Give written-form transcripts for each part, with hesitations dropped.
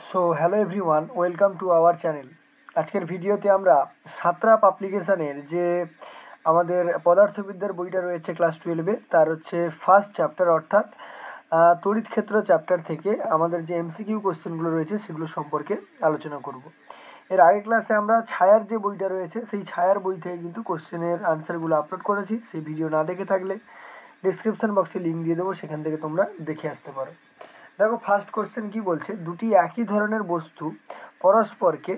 So hello everyone, welcome to our channel. আজকের ভিডিওতে আমরা সাতরাপ অ্যাপ্লিকেশানের যে আমাদের পদার্থবিদ্যার বইটা রয়েছে ক্লাস 12-এ, তার হচ্ছে ফার্স্ট চ্যাপ্টার অর্থাৎ তড়িৎ ক্ষেত্র চ্যাপ্টার থেকে আমাদের যে এমসিকিউ কোশ্চেনগুলো রয়েছে সেগুলো সম্পর্কে আলোচনা করব। এর আগের ক্লাসে আমরা ছায়ার যে বইটা রয়েছে সেই ছায়ার বই থেকে কিন্তু কোশ্চেনের আনসারগুলো আপলোড করেছি। সেই ভিডিও না দেখে থাকলে ডিসক্রিপশন বক্সে লিঙ্ক দিয়ে দেবো, সেখান থেকে তোমরা দেখে আসতে পারো। দেখো ফার্স্ট কোশ্চেন কি বলছে, দুটি একই ধরনের বস্তু পরস্পরকে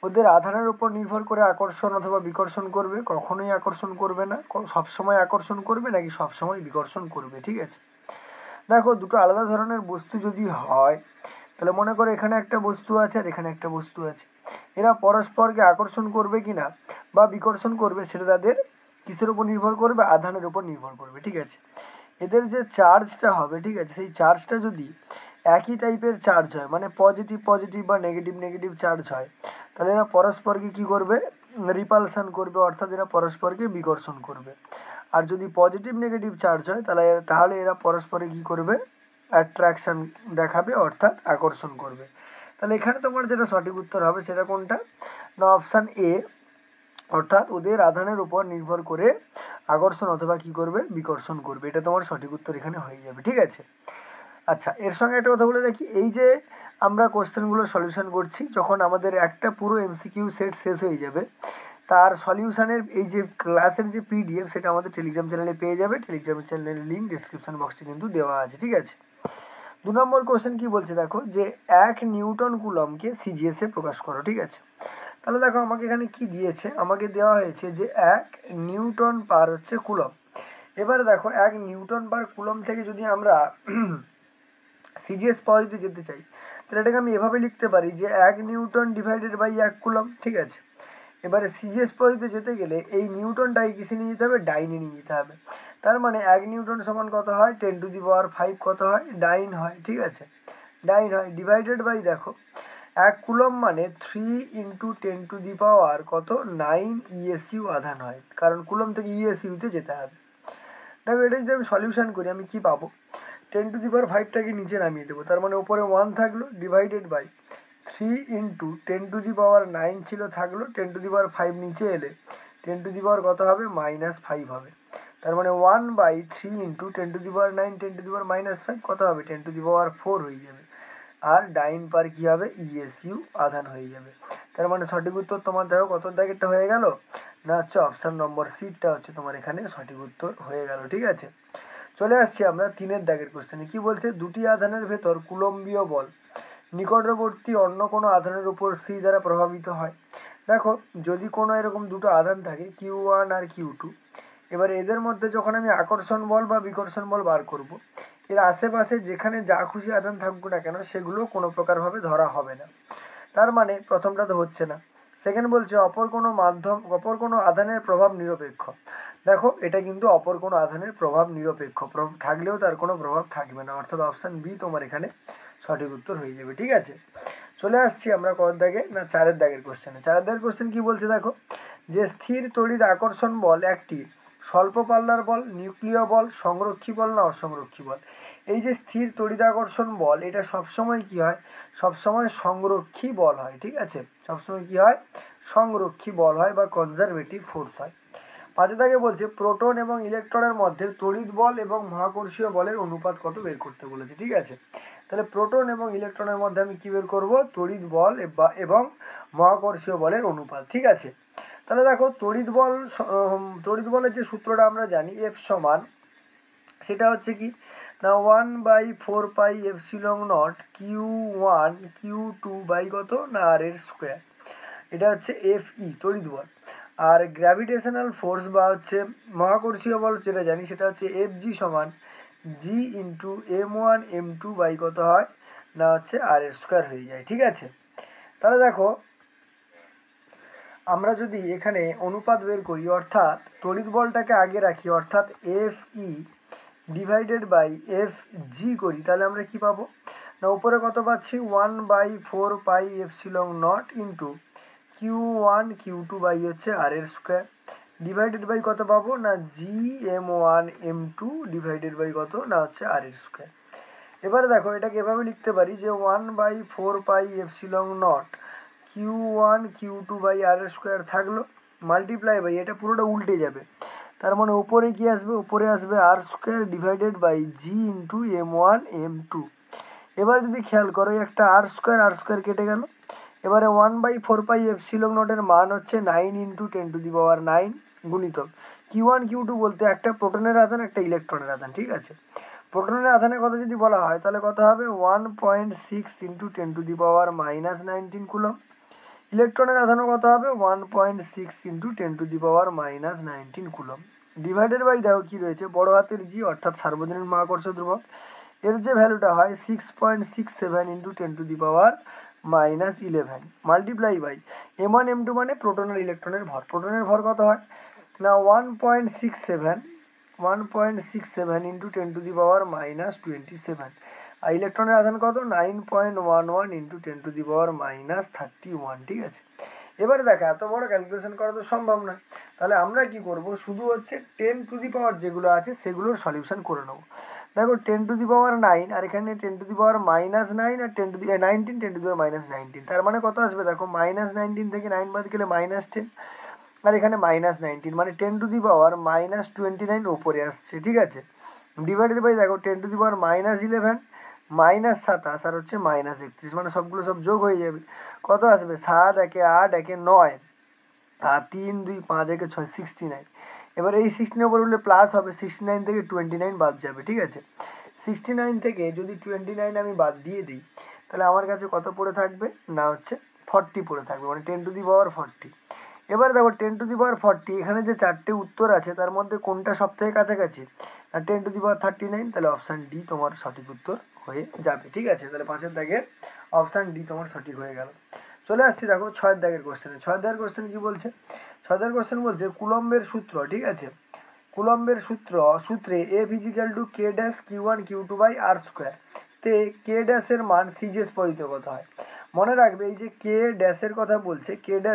ওদের আধানের উপর নির্ভর করে আকর্ষণ অথবা বিকর্ষণ করবে, কখনোই আকর্ষণ করবে না, সবসময় আকর্ষণ করবে নাকি সবসময় বিকর্ষণ করবে। ঠিক আছে, দেখো দুটো আলাদা ধরনের বস্তু যদি হয় তাহলে মনে করো এখানে একটা বস্তু আছে আর এখানে একটা বস্তু আছে, এরা পরস্পরকে আকর্ষণ করবে কিনা বা বিকর্ষণ করবে সেটা তাদের কিসের উপর নির্ভর করবে? আধানের উপর নির্ভর করবে। ঠিক আছে, এদের যে চার্জটা হবে, ঠিক আছে, সেই চার্জটা যদি একই টাইপের চার্জ হয়, মানে পজিটিভ পজিটিভ বা নেগেটিভ নেগেটিভ চার্জ হয়, তাহলে এরা পরস্পরকে কি করবে? রিপালশন করবে, অর্থাৎ এরা পরস্পরকে বিকর্ষণ করবে। আর যদি পজিটিভ নেগেটিভ চার্জ হয় তাহলে এরা পরস্পরে কি করবে? অ্যাট্রাকশন দেখাবে, অর্থাৎ আকর্ষণ করবে। তাহলে এখানে তোমার যেটা সঠিক উত্তর হবে সেটা কোনটা? না, অপশান এ, অর্থাৎ ওদের আধানের উপর নির্ভর করে আকর্ষণ অথবা কি করবে? বিকর্ষণ করবে। এটা তোমার সঠিক উত্তর এখানে হয়ে যাবে। ঠিক আছে, আচ্ছা এর সঙ্গে একটা কথা বলে রাখি, এই যে আমরা কোশ্চেনগুলো সলিউশন করছি, যখন আমাদের একটা পুরো এমসিকিউ সেট শেষ হয়ে যাবে তার সলিউশনের এই যে ক্লাসের যে পিডিএফ সেটা আমাদের টেলিগ্রাম চ্যানেলে পেয়ে যাবে। টেলিগ্রাম চ্যানেলের লিঙ্ক ডিসক্রিপশন বক্সে কিন্তু দেওয়া আছে। ঠিক আছে, 2 নম্বর কোশ্চেন কি বলছে দেখো, যে 1 নিউটন কুলম্বকে সিজিএসে প্রকাশ করো। ঠিক আছে, তাহলে দেখো আমাকে এখানে কি দিয়েছে, আমাকে দেওয়া হয়েছে যে 1 নিউটন পার হচ্ছে কুলম্ব। এবারে দেখো 1 নিউটন পার কুলম্ব থেকে যদি আমরা সিজিএস পদ্ধতিতে যেতে চাই তাহলে এটাকে আমি এভাবে লিখতে পারি যে 1 নিউটন ডিভাইডেড বাই 1 কুলম্ব। ঠিক আছে, এবারে সিজিএস পদ্ধতিতে যেতে গেলে এই নিউটনটাকে কিসে নিয়ে যেতে হবে? ডাইনে নিয়ে যেতে হবে। তার মানে 1 নিউটন সমান কত হয়? 10⁵ কত হয়? ডাইন হয়। ঠিক আছে, ডাইন হয়, ডিভাইডেড বাই দেখো 1 কুলম্ব মানে 3 × 10⁻⁴ কত? 9 ইএসইউ আধান হয়, কারণ কুলম্ব থেকে ইএসইউতে যেতে হবে। দেখো এটা যদি আমি সলিউশন করি আমি কি পাবো? 10⁵টাকে নিচে নামিয়ে দেবো, তার মানে উপরে 1 থাকলো, ডিভাইডেড বাই 3 × 10⁻৯ ছিল, থাকলো 10⁵ নিচে এলে 10⁻কত হবে? -5 হবে। তার মানে 1/3 × 10⁻৯ 10⁻−5 কত হবে? 10⁻4 হয়ে যাবে। আর ডাইন পার কি হবে? ইএসইউ আধান হয়ে যাবে। তার মানে সঠিক উত্তর তোমার দেখো কত দাগেরটা হয়ে গেল? না হচ্ছে অপশান নম্বর সিটা হচ্ছে তোমার এখানে সঠিক উত্তর হয়ে গেল। ঠিক আছে, চলে আসছি আমরা 3-এর দাগের কোশ্চেনে। কি বলছে? দুটি আধানের ভেতর কুলম্বীয় বল নিকটবর্তী অন্য কোনো আধানের উপর সি দ্বারা প্রভাবিত হয়। দেখো যদি কোনো এরকম দুটো আধান থাকে Q1 আর Q2, এবারে এদের মধ্যে যখন আমি আকর্ষণ বল বা বিকর্ষণ বল বার করব, এর আশেপাশে যেখানে যা খুশি আধান থাকুক না কেন সেগুলো কোনো প্রকারভাবে ধরা হবে না। তার মানে প্রথমটা তো হচ্ছে না। সেকেন্ড বলছে অপর কোনো আধানের প্রভাব নিরপেক্ষ। দেখো এটা কিন্তু অপর কোনো আধানের প্রভাব নিরপেক্ষ, থাকলেও তার কোনো প্রভাব থাকবে না, অর্থাৎ অপশান বি তোমার এখানে সঠিক উত্তর হয়ে যাবে। ঠিক আছে, চলে আসছি আমরা কত দাগে? না 4-এর দাগের কোশ্চেনে। 4-এর দাগের কোশ্চেন কি বলছে দেখো, যে স্থির তড়িৎ আকর্ষণ বল একটি স্বল্প পাল্লার বল, নিউক্লিয় বল, সংরক্ষী বল না অসংরক্ষী বল? এই যে স্থির তড়িৎ আকর্ষণ বল, এটা সবসময় কি হয়? সবসময় সংরক্ষী বল হয়। ঠিক আছে, সবসময় কি হয়? সংরক্ষী বল হয় বা কনজারভেটিভ ফোর্স হয়। 5 দাগে বলছে প্রোটন এবং ইলেকট্রনের মধ্যে তড়িৎ বল এবং মহাকর্ষীয় বলের অনুপাত কত বের করতে বলেছে। ঠিক আছে, তাহলে প্রোটন এবং ইলেকট্রনের মধ্যে আমি কি বের করব? তড়িৎ বল এবং মহাকর্ষীয় বলের অনুপাত। ঠিক আছে, তাহলে দেখো তড়িৎ বলের যে সূত্রটা আমরা জানি এফ সমান, সেটা হচ্ছে কি না 1/4πε0 Q1 Q2 বাই কত? না আর এর স্কোয়ার। এটা হচ্ছে Fe তড়িৎ বল। আর গ্র্যাভিটেশনাল ফোর্স বা হচ্ছে মহাকর্ষীয় বল যেটা জানি সেটা হচ্ছে Fg সমান G × m1m2 বাই কত হয়? না হচ্ছে আর এর স্কোয়ার হয়ে যায়। ঠিক আছে, তাহলে দেখো আমরা যদি এখানে অনুপাত বের করি, অর্থাৎ তড়িৎ বলটাকে আগে রাখি, অর্থাৎ Fe ডিভাইডেড বাই Fg করি, তাহলে আমরা কি পাবো? না উপরে কত পাচ্ছি? 1/4πε0 ইন্টু Q1 Q2 বাই হচ্ছে আর এর স্কোয়ার, ডিভাইডেড বাই কত পাবো? না Gm1m2 ডিভাইডেড বাই কত? না হচ্ছে আর এর স্কোয়ার। এবারে দেখো এটাকে এভাবে লিখতে পারি যে 1/4πε0 Q1 Q2/r² থাকলো, মাল্টিপ্লাই বাই এটা পুরোটা উল্টে যাবে, তার মানে উপরে কি আসবে, উপরে আসবে r²/g × m1 m2। এবার যদি খেয়াল করো একটা r² কেটে গেল। এবারে 1/4πε0 মান হচ্ছে 9 × 10⁹ গুণিতক Q1 Q2 বলতে একটা প্রোটনের আধান একটা ইলেকট্রনের আধান, ঠিক আছে। প্রোটনের আধানের কথা যদি বলা হয় তাহলে কত হবে 1.6 × 10⁻⁻19 কুলম্ব। ইলেকট্রনের আধানও কত হবে 1.6 × 10⁻⁻19 কুলম্ব। ডিভাইডেড বাই দেখো কি রয়েছে বড় হাতের জি অর্থাৎ সার্বজনীন মহাকর্ষ ধ্রুবক, এর যে ভ্যালুটা হয় 6.67 × 10⁻11 মাল্টিপ্লাই বাই m1 m2 মানে প্রোটন আর ইলেকট্রনের ভর। প্রোটনের ভর কত হয় না 1.67 × 10⁻27 আর ইলেকট্রনের আধান কত 9.11 × 10⁻31, ঠিক আছে। এবারে দেখো এত বড় ক্যালকুলেশন করা তো সম্ভব নয়, তাহলে আমরা কি করব শুধু হচ্ছে 10⁻⁻ যেগুলো আছে সেগুলোর সলিউশন করে নেব। দেখো 10⁻9 আর এখানে 10⁻⁻9 আর 19 10⁻⁻19, তার মানে কত আসবে দেখো -19 থেকে 9 বাদ গেলে -10 আর এখানে -19 মানে 10⁻⁻29 উপরে আসছে, ঠিক আছে। ডিভাইডেড বাই দেখো 10⁻11 -27 আর হচ্ছে -31 মানে সবগুলো সব যোগ হয়ে যাবে, কত আসবে 7 একে 8 একে 9 আর 3 2 5 একে 6 69। এবার এই 16 উপর উঠলে প্লাস হবে, 69 থেকে 29 বাদ যাবে, ঠিক আছে। 69 থেকে যদি 29 আমি বাদ দিয়ে দিই তাহলে আমার কাছে কত পড়ে থাকবে না হচ্ছে 40 পড়ে থাকবে, মানে 10⁻40। এবার দেখো 10⁻40 এখানে যে চারটে উত্তর আছে তার মধ্যে কোনটা সব থেকে কাছাকাছি না 10⁻39, তাহলে অপশান ডি তোমার সঠিক উত্তর হয়ে যাবে, ঠিক আছে। তাহলে 5-এর দাগের অপশান ডি তোমার সঠিক হয়ে গেল। চলে আসছি দেখো 6-এর দাগের কোশ্চেনে। 6-এর দাগের কোশ্চেন কি বলছে, 6-এর দাগের কোশ্চেন বলছে কুলম্বের সূত্র, ঠিক আছে। কুলম্বের সূত্রে F = K'(Q1 Q2/r²) তে K' এর মান সিজিএস পদ্ধতিতে কত হয়। মনে রাখবে এই যে K' কথা বলছে, K''টা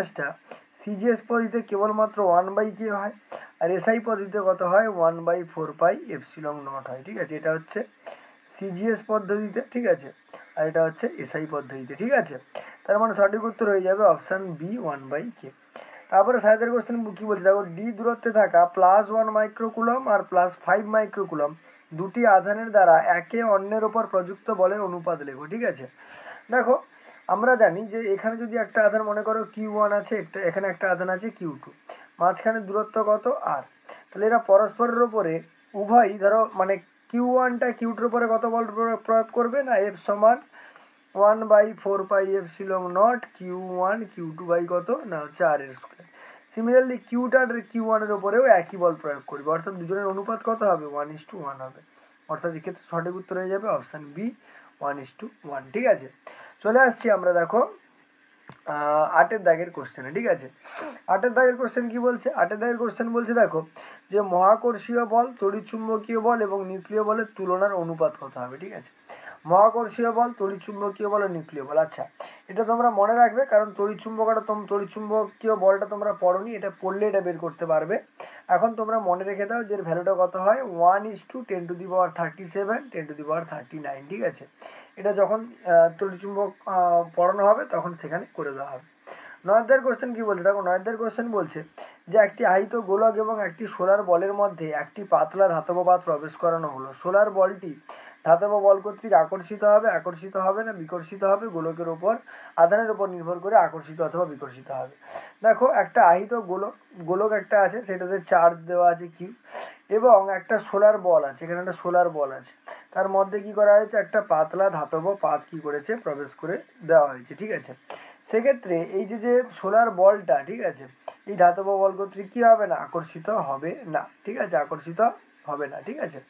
সিজিএস পদ্ধতিতে কেবলমাত্র 1/k হয় আর এসআই পদ্ধতিতে কত হয় 1/4πε0 হয়, ঠিক আছে। এটা হচ্ছে সিজিএস পদ্ধতিতে, ঠিক আছে, আর এটা হচ্ছে এসআই পদ্ধতিতে, ঠিক আছে। তার মানে সঠিক উত্তর হয়ে যাবে অপশান বি 1/k। তারপরে সাইজের কোশ্চেন কি বলছে দেখো, ডি দূরত্বে থাকা +1 মাইক্রোকুলম আর +5 মাইক্রোকুলম দুটি আধানের দ্বারা একে অন্যের ওপর প্রযুক্ত বলের অনুপাত লেখো, ঠিক আছে। দেখো আমরা জানি যে এখানে যদি একটা আধান মনে করো Q1 আছে, এখানে একটা আধান আছে Q2, মাঝখানে দূরত্ব কত আর, তাহলে এরা পরস্পরের ওপরে উভয়ই ধরো মানে Q1টা Q2-র উপরে কত বল প্রয়োগ করবে না F সমান 1/4πε0 Q1 Q2 বাই কত না হচ্ছে r²। সিমিলারলি Q2 আর Q1-এর ওপরেও একই বল প্রয়োগ করবে, অর্থাৎ দুজনের অনুপাত কত হবে 1:1 হবে, অর্থাৎ এক্ষেত্রে সঠিক উত্তর হয়ে যাবে অপশান বি 1:1, ঠিক আছে। চলে আসছি আমরা দেখো 8-এর দাগের কোশ্চেনে, ঠিক আছে। 8-এর দাগের কোশ্চেন কি বলছে, 8-এর দাগের কোশ্চেন বলছে দেখো যে মহাকর্ষীয় বল, তড়িৎচুম্বকীয় বল এবং নিউক্লিয় বলের তুলনার অনুপাত কত হবে, ঠিক আছে। মহাকর্ষীয় বল, তড়িৎচুম্বকীয় বল আর নিউক্লিয় বল, আচ্ছা এটা তোমরা মনে রাখবে কারণ তড়িৎচুম্বকীয় বলটা তোমরা পড়োনি, এটা পড়লে এটা বের করতে পারবে। এখন তোমরা মনে রেখে দাও যে এর ভ্যালুটা কত হয় 1:10⁻37 10⁻39, ঠিক আছে। এটা যখন তড়িৎচুম্বক পড়ানো হবে তখন সেখানে করে দেওয়া হবে। 9-এর কোশ্চেন কি বলছে দেখো, 9-এর কোশ্চেন বলছে যে একটি আহিত গোলক এবং একটি সোলার বলের মধ্যে একটি পাতলা ধাতব পাত প্রবেশ করানো হলো। সোলার বলটি ধাতব বল কর্তৃক আকর্ষিত হবে না বিকর্ষিত হবে, গোলকের ওপর আধানের উপর নির্ভর করে আকর্ষিত অথবা বিকর্ষিত হবে। দেখো একটা আহিত গোলক একটা আছে, সেটাতে চার্জ দেওয়া আছে Q, এবং একটা সোলার বল আছে, এখানে একটা সোলার বল আছে, তার মধ্যে কি করা হয়েছে একটা পাতলা ধাতব পাত কি করেছে প্রবেশ করে দেওয়া হয়েছে, ঠিক আছে। সেক্ষেত্রে এই যে সোলার বলটা, ঠিক আছে, এই ধাতব বল কর্তৃক কি হবে না আকর্ষিত হবে না, ঠিক আছে, আকর্ষিত হবে না, ঠিক আছে।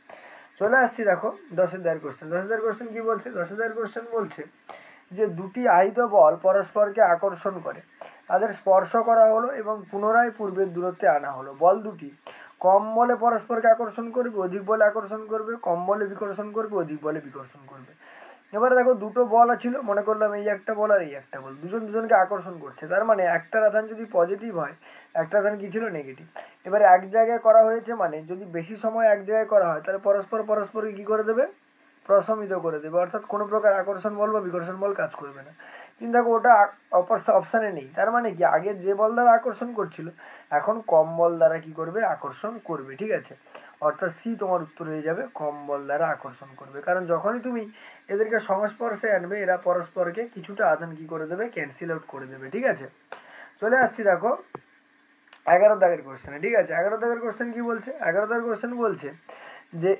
চলে আসছি দেখো 10-এর দাগের কোশ্চেন। 10-এর দাগের কোশ্চেন কি বলছে, 10-এর দাগের কোশ্চেন বলছে যে দুটি আহিত বল পরস্পরকে আকর্ষণ করে, তাদের স্পর্শ করা হলো এবং পুনরায় পূর্বের দূরত্বে আনা হলো। বল দুটি কম বলে পরস্পরকে আকর্ষণ করবে, অধিক বলে আকর্ষণ করবে, কম বলে বিকর্ষণ করবে, অধিক বলে বিকর্ষণ করবে। এবারে দেখো দুটো বল ছিল, মনে করলাম এই একটা বল আর এই একটা বল, দুজন দুজনকে আকর্ষণ করছে, তার মানে একটা আধান যদি পজিটিভ হয় একটা আধান কি ছিল নেগেটিভ। এবারে এক জায়গায় করা হয়েছে মানে যদি বেশি সময় এক জায়গায় করা হয় তাহলে পরস্পরকে কি করে দেবে প্রশমিত করে দেবে, অর্থাৎ কোনো প্রকার আকর্ষণ বল বা বিকর্ষণ বল কাজ করবে না। কিন্তু দেখো ওটা অপশানে নেই, তার মানে কি আগে যে বল দ্বারা আকর্ষণ করছিল এখন কম বল দ্বারা কি করবে, আকর্ষণ করবে। ঠিক আছে, অর্থাৎ সি তোমার উত্তর হয়ে যাবে, কম বল দ্বারা আকর্ষণ করবে। কারণ যখনই তুমি এদেরকে সংস্পর্শে আনবে এরা পরস্পরকে কিছুটা আধান কি করে দেবে, ক্যান্সেল আউট করে দেবে। ঠিক আছে, চলে আসছি দেখো 11 দাগের কোশ্চেনে। ঠিক আছে, 11 দাগের কোশ্চেন কি বলছে, 11 দাগের কোশ্চেন বলছে যে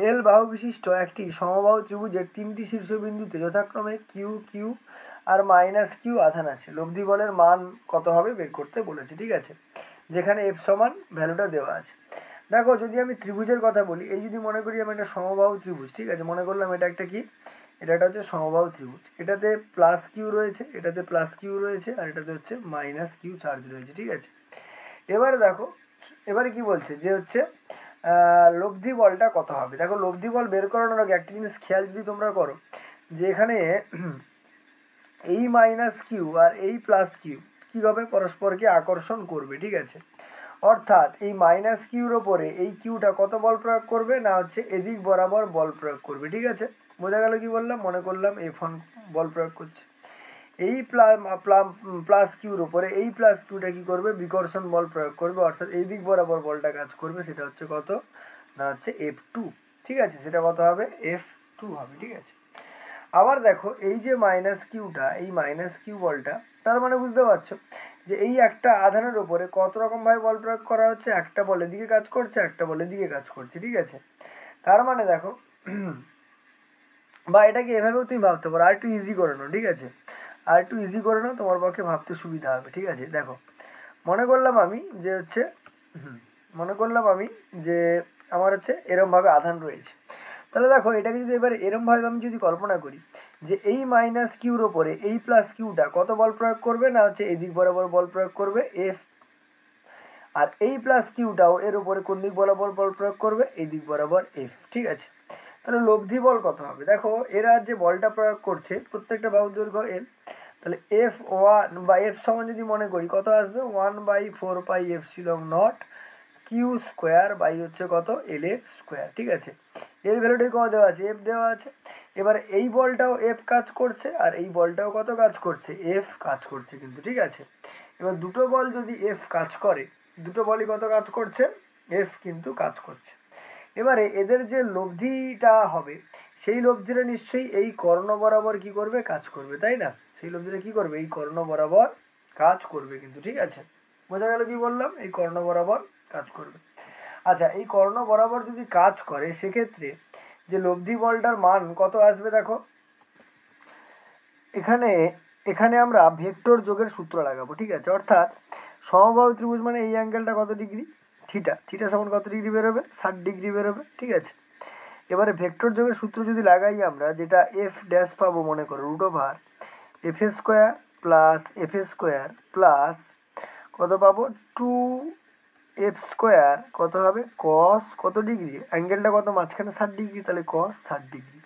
এল বাহু বিশিষ্ট একটি সমবাহু ত্রিভুজের 3টি শীর্ষবিন্দুতে যথাক্রমে Q Q R minus Q আধান আছে, লব্ধি বলের মান কত হবে বের করতে বলেছে। ঠিক আছে, যেখানে এফ সমান ভ্যালুটা দেওয়া আছে। দেখো যদি আমি ত্রিভুজের কথা বলি, এই যদি মনে করি আমি একটা সমবাহু ত্রিভুজ, ঠিক আছে, মনে করলাম এটা একটা কি, এটা হচ্ছে সমবাহু ত্রিভুজ, এটাতে প্লাস কিউ রয়েছে, এটাতে প্লাস কিউ রয়েছে, আর এটাতে হচ্ছে মাইনাস কিউ চার্জ রয়েছে। ঠিক আছে, এবারে দেখো, এবারে কি বলছে যে হচ্ছে লব্ধি বলটা কত হবে। দেখো লব্ধি বল বের করানোর আগে একটা জিনিস খেয়াল যদি তোমরা করো, যে এখানে এই মাইনাস কিউ আর এই প্লাস কিউ কী হবে, পরস্পরকে আকর্ষণ করবে। ঠিক আছে, অর্থাৎ এই মাইনাস কিউর ওপরে এই কিউটা কত বল প্রয়োগ করবে না, হচ্ছে এদিক বরাবর বল প্রয়োগ করবে। ঠিক আছে, বোঝা গেল কি বললাম, মনে করলাম F1 বল প্রয়োগ করছে, এই প্লাস কিউর ওপরে এই প্লাস কিউটা কি করবে, বিকর্ষণ বল প্রয়োগ করবে, অর্থাৎ এই দিক বরাবর বলটা কাজ করবে, সেটা হচ্ছে কত না, হচ্ছে F2। ঠিক আছে, সেটা কত হবে, F2 হবে। ঠিক আছে, আবার দেখো এই যে মাইনাস কিউটা, এই মাইনাস কিউ বলটা, তার মানে বুঝতে পারছো যে এই একটা আধানের ওপরে কত রকমভাবে বল প্রয়োগ করা হচ্ছে, একটা বলের দিকে কাজ করছে, একটা বলের দিকে কাজ করছে। ঠিক আছে, তার মানে দেখো বা এটাকে এভাবেও তুমি ভাবতে পারো, আর একটু ইজি করে নাও। ঠিক আছে, আর একটু ইজি করে নাও, তোমার পক্ষে ভাবতে সুবিধা হবে। ঠিক আছে, দেখো মনে করলাম আমি যে হচ্ছে মনে করলাম আমি যে আমার হচ্ছে এরমভাবে আধান রয়েছে, তাহলে দেখো এটাকে যদি এবার এরমভাবে আমি যদি কল্পনা করি যে এই মাইনাস কিউর ওপরে এই প্লাস কিউটা কত বল প্রয়োগ করবে না, হচ্ছে এই দিক বরাবর বল প্রয়োগ করবে এফ, আর এই প্লাস কিউটাও এর উপরে কোন দিক বরাবর বল প্রয়োগ করবে, এই দিক বরাবর এফ। ঠিক আছে, তাহলে লব্ধি বল কত হবে, দেখো এরা যে বলটা প্রয়োগ করছে প্রত্যেকটা বাহুর দৈর্ঘ্য এল, তাহলে F1 বা এফ সমান যদি মনে করি কত আসবে, 1/4 epsilon naught Q square by হচ্ছে কত, এল এর স্কোয়ার। ঠিক আছে, এর ভ্যালুটাই কত দেওয়া আছে, এফ দেওয়া আছে। এবার এই বলটাও এফ কাজ করছে আর এই বলটাও কত কাজ করছে, এফ কাজ করছে কিন্তু। ঠিক আছে, এবার দুটো বল যদি এফ কাজ করে, দুটো বলই কত কাজ করছে, এফ কিন্তু কাজ করছে। এবারে এদের যে লব্ধিটা হবে সেই লব্ধিটা নিশ্চয়ই এই কর্ণ বরাবর কি করবে, কাজ করবে, তাই না, সেই লব্ধিটা কি করবে, এই কর্ণ বরাবর কাজ করবে কিন্তু। ঠিক আছে, বোঝা গেল কি বললাম, এই কর্ণ বরাবর কাজ করবে। আচ্ছা, এই কর্ণ বরাবর যদি কাজ করে সেক্ষেত্রে যে লব্ধি বলটার মান কত আসবে, দেখো এখানে এখানে আমরা ভেক্টর যোগের সূত্র লাগাবো। ঠিক আছে, অর্থাৎ সমবাহু ত্রিভুজ মানে এই অ্যাঙ্গেলটা কত ডিগ্রি, থিটা, থিটা সমান কত ডিগ্রি বেরোবে, 60 ডিগ্রি বেরোবে। ঠিক আছে, এবারে ভেক্টর যোগের সূত্র যদি লাগাই আমরা, যেটা এফ ড্যাশ পাবো মনে করো √over F square plus F square plus কত পাবো, 2 এফ স্কোয়ার কত হবে, কস কত ডিগ্রি, অ্যাঙ্গেলটা কত মাঝখানে 60 ডিগ্রি, তাহলে কস 60 ডিগ্রি।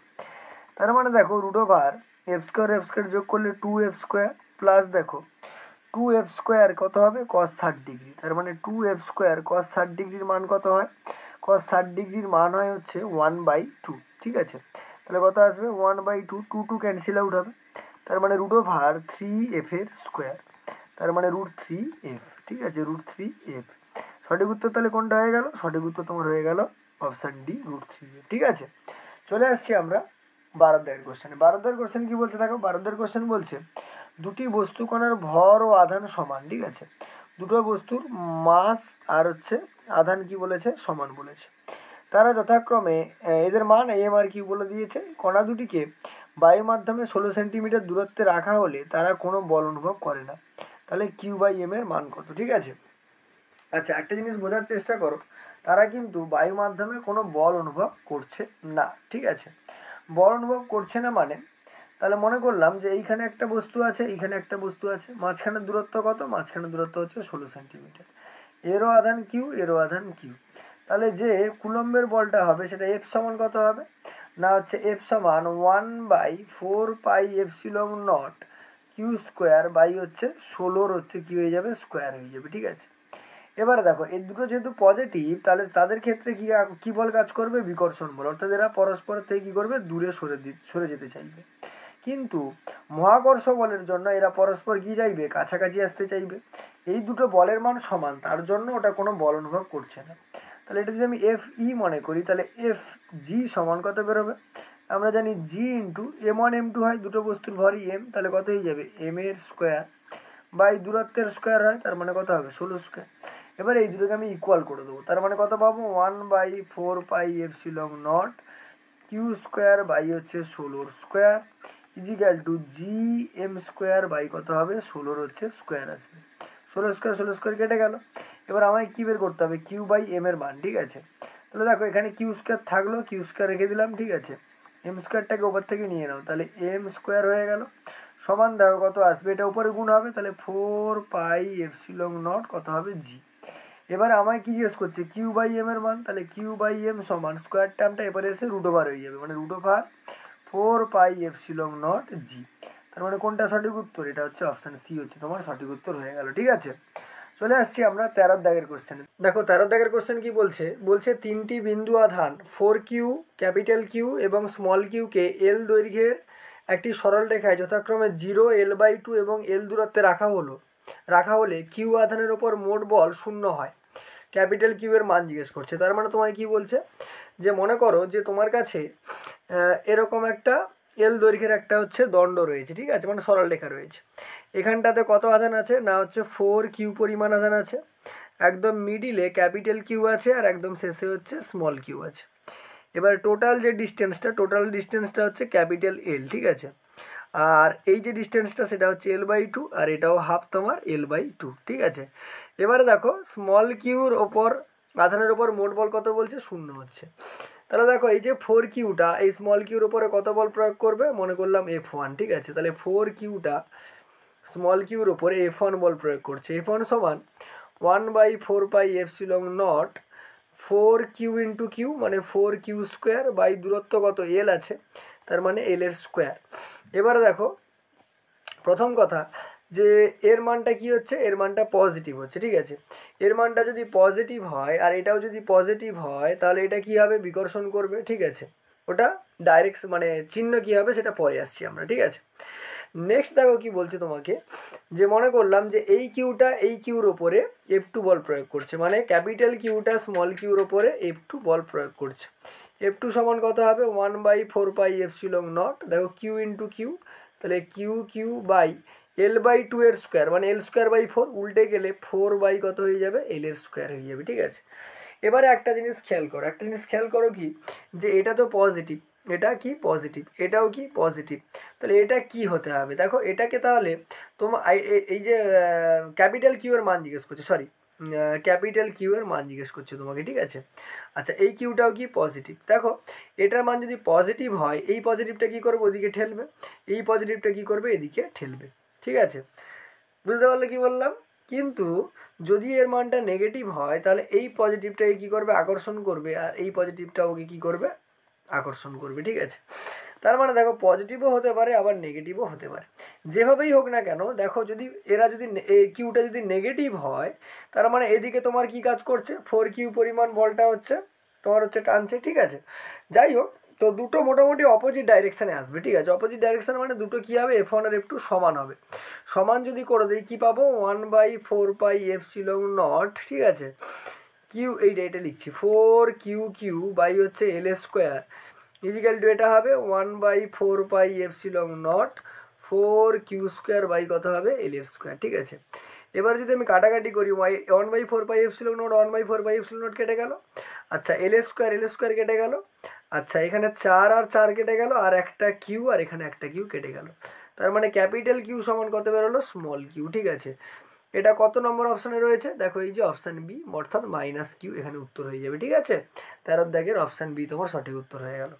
তার মানে দেখো √ওভার এফ স্কোয়ার যোগ করলে 2f স্কোয়ার প্লাস দেখো 2f স্কোয়ার কত হবে, কস 60 ডিগ্রি, তার মানে 2f স্কোয়ার কস 60 ডিগ্রির মান কত হয়, কস 60 ডিগ্রির মান হয় হচ্ছে 1/2। ঠিক আছে, তাহলে কত আসবে, 1/2, 2 ক্যান্সেল আউট হবে, তার মানে √ওভার 3f এর স্কোয়ার, তার মানে √3f। ঠিক আছে, √3f, সঠিক উত্তর তাহলে কোনটা হয়ে গেল, সঠিক উত্তর তোমার হয়ে গেল অপশান ডি, √3f। ঠিক আছে, চলে আসছি আমরা 12 দাগের কোশ্চেনে। 12 দাগের কোশ্চেন কি বলছে, দেখো 12 দাগের কোশ্চেন বলছে দুটি বস্তু কণার ভর ও আধান সমান। ঠিক আছে, দুটো বস্তুর মাস আর হচ্ছে আধান কি বলেছে, সমান বলেছে, তারা যথাক্রমে এদের মান এম আর কিউ বলে দিয়েছে। কণা দুটিকে বায়ুর মাধ্যমে 16 সেন্টিমিটার দূরত্বে রাখা হলে তারা কোনো বল অনুভব করে না, তাহলে কিউ/এম এর মান কত। ঠিক আছে, আচ্ছা একটা জিনিস বোঝার চেষ্টা করো, তারা কিন্তু বায়ু মাধ্যমে কোনো বল অনুভব করছে না। ঠিক আছে, বল অনুভব করছে না মানে, তাহলে মনে করলাম যে এইখানে একটা বস্তু আছে, এইখানে একটা বস্তু আছে, মাঝখানের দূরত্ব কত, মাঝখানের দূরত্ব হচ্ছে 16 সেন্টিমিটার, এরও আধান কিউ, এরও আধান কিউ, তাহলে যে কুলম্বের বলটা হবে সেটা এফ সমান কত হবে না, হচ্ছে এফ সমান 1/4 πε0 কিউ স্কোয়ার বাই হচ্ছে 16 হচ্ছে কি হয়ে যাবে, স্কোয়ার হয়ে যাবে। ঠিক আছে, এবারে দেখো এই দুটো যেহেতু পজিটিভ তাহলে তাদের ক্ষেত্রে কি বল কাজ করবে? বিকর্ষণ বল, অর্থাৎ এরা পরস্পর থেকে কি করবে? দূরে সরে যেতে চাইবে। কিন্তু মহাকর্ষ বলের জন্য এরা পরস্পর কি চাইবে? কাছাকাছি আসতে চাইবে। এই দুটো বলের মান সমান, তার জন্য ওটা কোনো বল অনুভব করছে না। তাহলে এটা যদি আমি এফ ই মনে করি, তাহলে এফ জি সমান কত বেরোবে? আমরা জানি জি ইন্টু m1 m2 হয়, দুটো বস্তুর ভরই এম, তাহলে কত হয়ে যাবে? এম এর স্কোয়ার বাই দূরত্বের স্কোয়ার হয়, তার মানে কত হবে? 16 স্কোয়ার। এবার এই দুটোকে আমি ইকুয়াল করে দেবো, তার মানে কত পাবো? 1/4πε0 কিউ স্কোয়ার বাই হচ্ছে 16 square is equal to G M square by কত হবে? 16 স্কোয়ার আসবে। 16 স্কোয়ার কেটে গেল। এবার আমায় কি বের করতে হবে? কিউ বাই এম এর মান, ঠিক আছে? তাহলে দেখো এখানে কিউ স্কোয়ার থাকলো, কিউ স্কোয়ার রেখে দিলাম, ঠিক আছে? এম স্কোয়ারটাকে ওপর থেকে নিয়ে নাও, তাহলে এম স্কোয়ার হয়ে গেল সমান দেখো কত আসবে? এটা উপরে গুণ হবে, তাহলে 4πε0 কত হবে? জি। এবারে আমায় কি জিজ্ঞেস করছে? কিউ বাই এম এর মান, তাহলে কিউ বাই এম সমান স্কোয়ার টার্মটা এবারে এসে রুট ওভার হয়ে যাবে, মানে √4πε0 জি। তার মানে কোনটা সঠিক উত্তর? এটা হচ্ছে অপশান সি হচ্ছে তোমার সঠিক উত্তর হয়ে গেল, ঠিক আছে? চলে আসছি আমরা 13 দাগের কোশ্চেনে। দেখো 13 দাগের কোশ্চেন কি বলছে? বলছে তিনটি বিন্দু আধান 4Q, ক্যাপিটাল কিউ এবং স্মল কিউকে এল দৈর্ঘ্যের একটি সরল রেখায় যথাক্রমে 0, L/2 এবং L দূরত্বে রাখা হলে কিউ আধানের ওপর মোট বল 0 হয়। ক্যাপিটাল কিউ এর মান জিজ্ঞেস করছে। তার মানে তোমায় কি বলছে? যে মনে করো যে তোমার কাছে এরকম একটা এল দৈর্ঘ্যের একটা হচ্ছে দণ্ড রয়েছে, ঠিক আছে? মানে সরল রেখা রয়েছে। এখানটাতে কত আধান আছে? না হচ্ছে 4Q পরিমাণ আধান আছে। একদম মিডিলে ক্যাপিটাল কিউ আছে, আর একদম শেষে হচ্ছে স্মল কিউ আছে। এবার টোটাল ডিস্টেন্সটা হচ্ছে ক্যাপিটাল এল, ঠিক আছে? আর এই যে ডিস্টেন্সটা সেটা হচ্ছে L/2, আর এটাও হাফ তোমার L/2, ঠিক আছে? এবারে দেখো স্মল কিউর ওপর আধানের ওপর মোট বল কত বলছে? 0 হচ্ছে। তাহলে দেখো এই যে 4Qটা এই স্মল কিউর ওপরে কত বল প্রয়োগ করবে? মনে করলাম F1, ঠিক আছে? তাহলে 4Qটা স্মল কিউর ওপরে F1 বল প্রয়োগ করছে। F1 সমান 1/4πε0 4Q ইন্টু কিউ, মানে 4Q স্কোয়ার বাই দূরত্ব কত? এল আছে, তার মানে এল এর স্কোয়ার। এবারে দেখো প্রথম কথা যে এর মানটা কি হচ্ছে? এর মানটা পজিটিভ হচ্ছে, ঠিক আছে? এর মানটা যদি পজিটিভ হয় আর এটাও যদি পজিটিভ হয়, তাহলে এটা কি হবে? বিকর্ষণ করবে, ঠিক আছে? ওটা ডাইরেক্ট মানে চিহ্ন কি হবে সেটা পরে আসছি আমরা, ঠিক আছে? নেক্সট দেখো কি বলছে তোমাকে, যে মনে করলাম যে এই কিউটা এই কিউর ওপরে F2 বল প্রয়োগ করছে, মানে ক্যাপিটাল কিউটা স্মল কিউর ওপরে F2 বল প্রয়োগ করছে। F2 সমান কত হবে? 1/4πε0 দেখো কিউ ইন্টু কিউ, তাহলে কিউ বাই L/2 এর স্কোয়ার, মানে L²/4, উল্টে গেলে 4 বাই কত হয়ে যাবে? এল এর স্কোয়ার হয়ে যাবে, ঠিক আছে? এবারে একটা জিনিস খেয়াল করো কি, যে এটা তো পজিটিভ, এটা কি পজিটিভ, এটাও কি পজিটিভ, তাহলে এটা কি হতে হবে? দেখো এটাকে তাহলে তোমার এই যে ক্যাপিটাল কিউ এর মান জিজ্ঞেস করছে, সরি ক্যাপিটাল কিউ এর মান জিজ্ঞেস করছে তোমাকে, ঠিক আছে? আচ্ছা এই কিউটাও কি পজিটিভ। দেখো এটার মান যদি পজিটিভ হয়, এই পজিটিভটা কী করবে? ওদিকে ঠেলবে, এই পজিটিভটা কী করবে? এদিকে ঠেলবে, ঠিক আছে? বুঝতে পারলে কি বললাম? কিন্তু যদি এর মানটা নেগেটিভ হয়, তাহলে এই পজিটিভটাকে কী করবে? আকর্ষণ করবে, আর এই পজিটিভটা ওকে কী করবে? আকর্ষণ করবে, ঠিক আছে? তার মানে দেখো পজিটিভও হতে পারে আবার নেগেটিভও হতে পারে, যেভাবেই হোক না কেন। দেখো যদি এরা যদি কিউটা যদি নেগেটিভ হয়, তার মানে এদিকে তোমার কি কাজ করছে? 4Q পরিমাণ বলটা হচ্ছে তোমার হচ্ছে টানছে, ঠিক আছে? যাই হোক, তো দুটো মোটামুটি অপোজিট ডাইরেকশানে আসবে, ঠিক আছে? অপোজিট ডাইরেকশান মানে দুটো কী হবে? F1 আর F2 সমান হবে। সমান যদি করে দিই কী পাবো? 1/4πε0, ঠিক আছে? কিউ এটা লিখছি 4Q বাই হচ্ছে এল স্কোয়ার ইজিক্যাল টু এটা হবে 1/4πε0 4Q স্কোয়ার বাই কত হবে? এল এর স্কোয়ার, ঠিক আছে? এবার যদি আমি কাটাকাটি করি 1/4πε0 1/4πε0 কেটে গেল। আচ্ছা এল স্কোয়ার কেটে গেল। আচ্ছা এখানে 4 আর 4 কেটে গেল, আর একটা কিউ, আর এখানে একটা কিউ কেটে গেল। তার মানে ক্যাপিটাল কিউ সমান কত বেরোলো? স্মল কিউ, ঠিক আছে? এটা কত নম্বর অপশানে রয়েছে? দেখো এই যে অপশান বি, অর্থাৎ -কিউ এখানে উত্তর হয়ে যাবে, ঠিক আছে? 13 দাগের অপশান বি তোমার সঠিক উত্তর হয়ে গেল।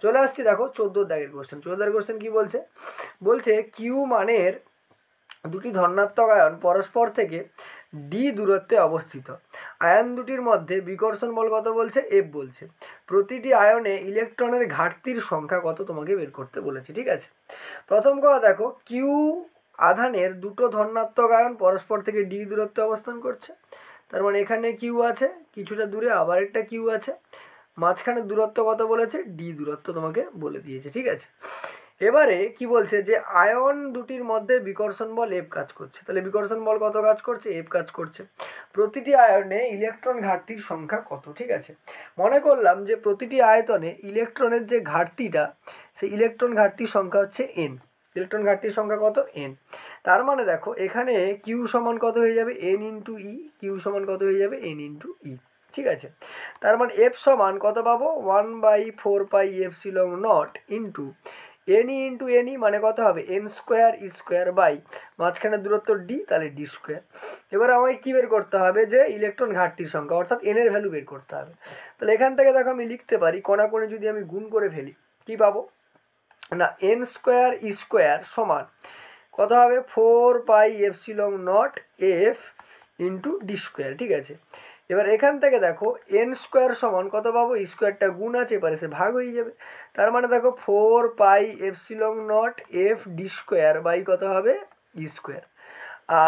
চলে আসছি দেখো 14 দাগের কোশ্চেন। 14 দাগের কোশ্চেন কী বলছে? বলছে কিউ মানের দুটি ধনাত্মক আয়ন পরস্পর থেকে ডি দূরত্বে অবস্থিত। আয়ন দুটির মধ্যে বিকর্ষণ বল কত বলছে? এফ বলছে। প্রতিটি আয়নে ইলেকট্রনের ঘাটতির সংখ্যা কত তোমাকে বের করতে বলেছে, ঠিক আছে? প্রথম কথা দেখো, কিউ আধানের দুটো ধনাত্মক আয়ন পরস্পর থেকে ডি দূরত্বে অবস্থান করছে। তার মানে এখানে কিউ আছে, কিছুটা দূরে আবার একটা কিউ আছে, মাঝখানে দূরত্ব কত বলেছে, ডি দূরত্ব তোমাকে বলে দিয়েছে, ঠিক আছে। এবারে কি বলছে যে আয়ন দুটির মধ্যে বিকর্ষণ বল এফ কাজ করছে। তাহলে বিকর্ষণ বল কত কাজ করছে, এফ কাজ করছে। প্রতিটি আয়নে ইলেকট্রন ঘাটতির সংখ্যা কত, ঠিক আছে। মনে করলাম যে প্রতিটি আয়তনে ইলেকট্রনের যে ঘাটতিটা, সেই ইলেকট্রন ঘাটতির সংখ্যা হচ্ছে এন। ইলেকট্রন ঘাটতির সংখ্যা কত, এন। তার মানে দেখো এখানে কিউ সমান কত হয়ে যাবে, এন ইন্টু ই। কিউ সমান কত হয়ে যাবে, এন ইন্টু ই, ঠিক আছে। তার মানে এফ সমান কত পাবো, 1/4 epsilon naught into N E into N E, মানে কত হবে, N square E square by মাঝখানে দূরত্ব ডি, তাহলে ডি স্কোয়ার। এবার আমাকে কী বের করতে হবে, যে ইলেকট্রন ঘাটতির সংখ্যা, অর্থাৎ এনের ভ্যালু বের করতে হবে। তাহলে এখান থেকে দেখো আমি লিখতে পারি, কোণাকোণে যদি আমি গুণ করে ফেলি কী পাবো না, এন স্কোয়ার ই স্কোয়ার সমান কত হবে, 4 epsilon naught F into D square, ঠিক আছে। এবার এখান থেকে দেখো এন স্কোয়ার সমান কত পাবো, স্কোয়ারটা গুণ আছে, এবারে সে ভাগ হয়ে যাবে। তার মানে দেখো 4 epsilon naught F D square by কত হবে, ই স্কোয়ার।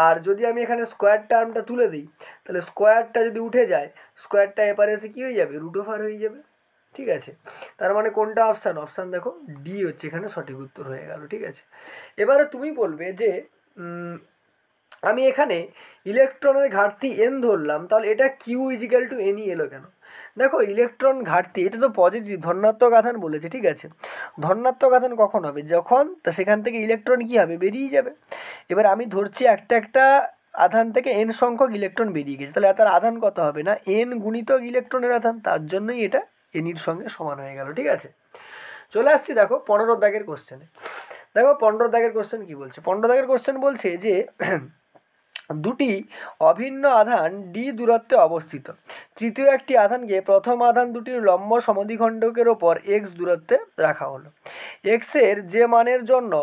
আর যদি আমি এখানে স্কোয়ার টার্মটা তুলে দিই, তাহলে স্কোয়ারটা যদি উঠে যায়, স্কোয়ারটা এপারে এসে কী হয়ে যাবে, রুট ওভার হয়ে যাবে, ঠিক আছে। তার মানে কোনটা অপশান, অপশান দেখো ডি হচ্ছে এখানে সঠিক উত্তর হয়ে গেল, ঠিক আছে। এবারে তুমি বলবে যে আমি এখানে ইলেকট্রনের ঘাটতি এন ধরলাম, তাহলে এটা কিউ ইজিক্যাল টু এনই এলো কেন। দেখো ইলেকট্রন ঘাটতি, এটা তো পজিটিভ ধনাত্মক আধান বলেছে, ঠিক আছে। ধনাত্মক আধান কখন হবে, যখন তা সেখান থেকে ইলেকট্রন কী হবে, বেরিয়ে যাবে। এবার আমি ধরছি একটা একটা আধান থেকে এন সংখ্যক ইলেকট্রন বেরিয়ে গেছে, তাহলে তার আধান কত হবে না, এন গুণিতক ইলেকট্রনের আধান, তার জন্যই এটা এনির সঙ্গে সমান হয়ে গেল, ঠিক আছে। চলে আসছি দেখো 15 দাগের কোশ্চেনে। দেখো 15 দাগের কোশ্চেন কী বলছে, 15 দাগের কোশ্চেন বলছে যে দুটি অভিন্ন আধান ডি দূরত্বে অবস্থিত। তৃতীয় একটি আধানকে প্রথম আধান দুটির লম্ব সমদ্বিখণ্ডকের ওপর এক্স দূরত্বে রাখা হলো। এক্সের যে মানের জন্য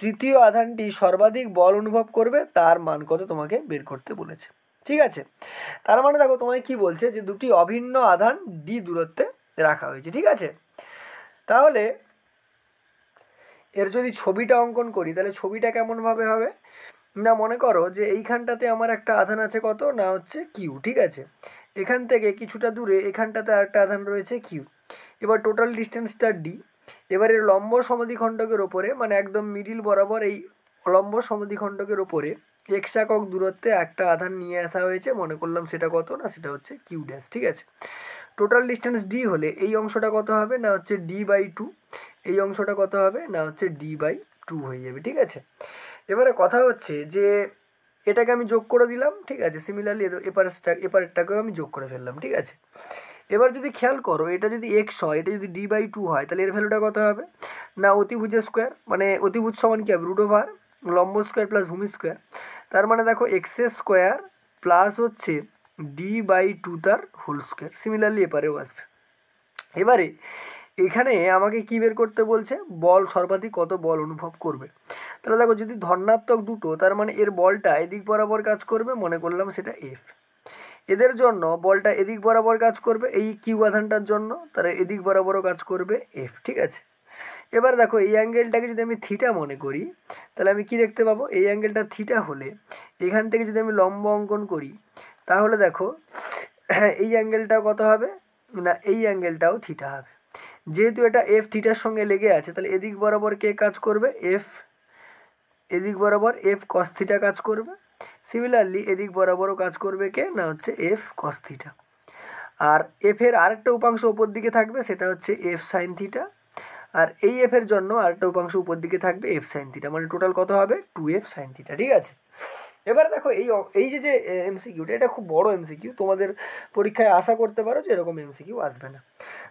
তৃতীয় আধানটি সর্বাধিক বল অনুভব করবে তার মান কত তোমাকে বের করতে বলেছে, ঠিক আছে। তার মানে দেখো তোমাকে কি বলছে, যে দুটি অভিন্ন আধান ডি দূরত্বে রাখা হয়েছে, ঠিক আছে। তাহলে এর যদি ছবিটা অঙ্কন করি, তাহলে ছবিটা কেমনভাবে হবে না, মনে করো যে এইখানটাতে আমার একটা আধান আছে কত না হচ্ছে কিউ, ঠিক আছে। এখান থেকে কিছুটা দূরে এখানটাতে আরেকটা আধান রয়েছে কিউ। এবার টোটাল ডিস্টেন্সটা ডি। এবার এর লম্ব সমদ্বিখণ্ডকের ওপরে, মানে একদম মিডিল বরাবর এই লম্ব সমদ্বিখণ্ডকের ওপরে এক্স একক দূরত্বে একটা আধান নিয়ে আসা হয়েছে, মনে করলাম সেটা কত না, সেটা হচ্ছে কিউ ড্যাশ, ঠিক আছে। টোটাল ডিস্টেন্স ডি হলে এই অংশটা কত হবে না হচ্ছে ডি/2, এই অংশটা কত হবে না হচ্ছে ডি/2 হয়ে যাবে, ঠিক আছে। এবারে কথা হচ্ছে যে এটাকে আমি যোগ করে দিলাম, ঠিক আছে। সিমিলারলি এপারেরটাকেও আমি যোগ করে ফেললাম, ঠিক আছে। এবার যদি খেয়াল করো, এটা যদি এক্স হয়, এটা যদি ডি/2 হয়, তাহলে এর ভ্যালুটা কত হবে না, অতিভুজের স্কোয়ার, মানে অতিভুজ সমান কী হবে, রুট ওভার লম্ব স্কোয়ার প্লাস ভূমি স্কোয়ার। তার মানে দেখো এক্সের স্কোয়ার প্লাস হচ্ছে ডি/2 তার হোল স্কোয়ার। সিমিলারলি এপারেও আসবে। এবারে এখানে আমাকে কী বের করতে বলছে, বল সর্বাধিক কত বল অনুভব করবে। তাহলে দেখো যদি ধনাত্মক দুটো, তার মানে এর বলটা এদিক বরাবর কাজ করবে, মনে করলাম সেটা এফ। এদের জন্য বলটা এদিক বরাবর কাজ করবে, এই কিউ আধানটার জন্য তারা এদিক বরাবরও কাজ করবে এফ, ঠিক আছে। এবার দেখো এই অ্যাঙ্গেলটাকে যদি আমি থিটা মনে করি, তাহলে আমি কি দেখতে পাবো, এই অ্যাঙ্গেলটা থিটা হলে এখান থেকে যদি আমি লম্ব অঙ্কন করি, তাহলে দেখো এই অ্যাঙ্গেলটাও কত হবে না, এই অ্যাঙ্গেলটাও থিটা হবে। যেহেতু এটা এফ থিটার সঙ্গে লেগে আছে, তাহলে এদিক বরাবর কে কাজ করবে, এফ, এদিক বরাবর এফ কস থিটা কাজ করবে। সিমিলারলি এদিক বরাবরও কাজ করবে কে না হচ্ছে এফ কস থিটা। আর এফের আরেকটা উপাংশ উপর দিকে থাকবে, সেটা হচ্ছে এফ সাইন থিটা। আর এই এফের জন্য আরেকটা উপাংশ উপর দিকে থাকবে এফ সাইন থিটা, মানে টোটাল কত হবে 2f সাইন থিটা, ঠিক আছে। এবার দেখো এই যে এমসিকিউটা, এটা খুব বড় এমসিকিউ, তোমাদের পরীক্ষায় আশা করতে পারো যে এরকম এমসিকিউ আসবে না।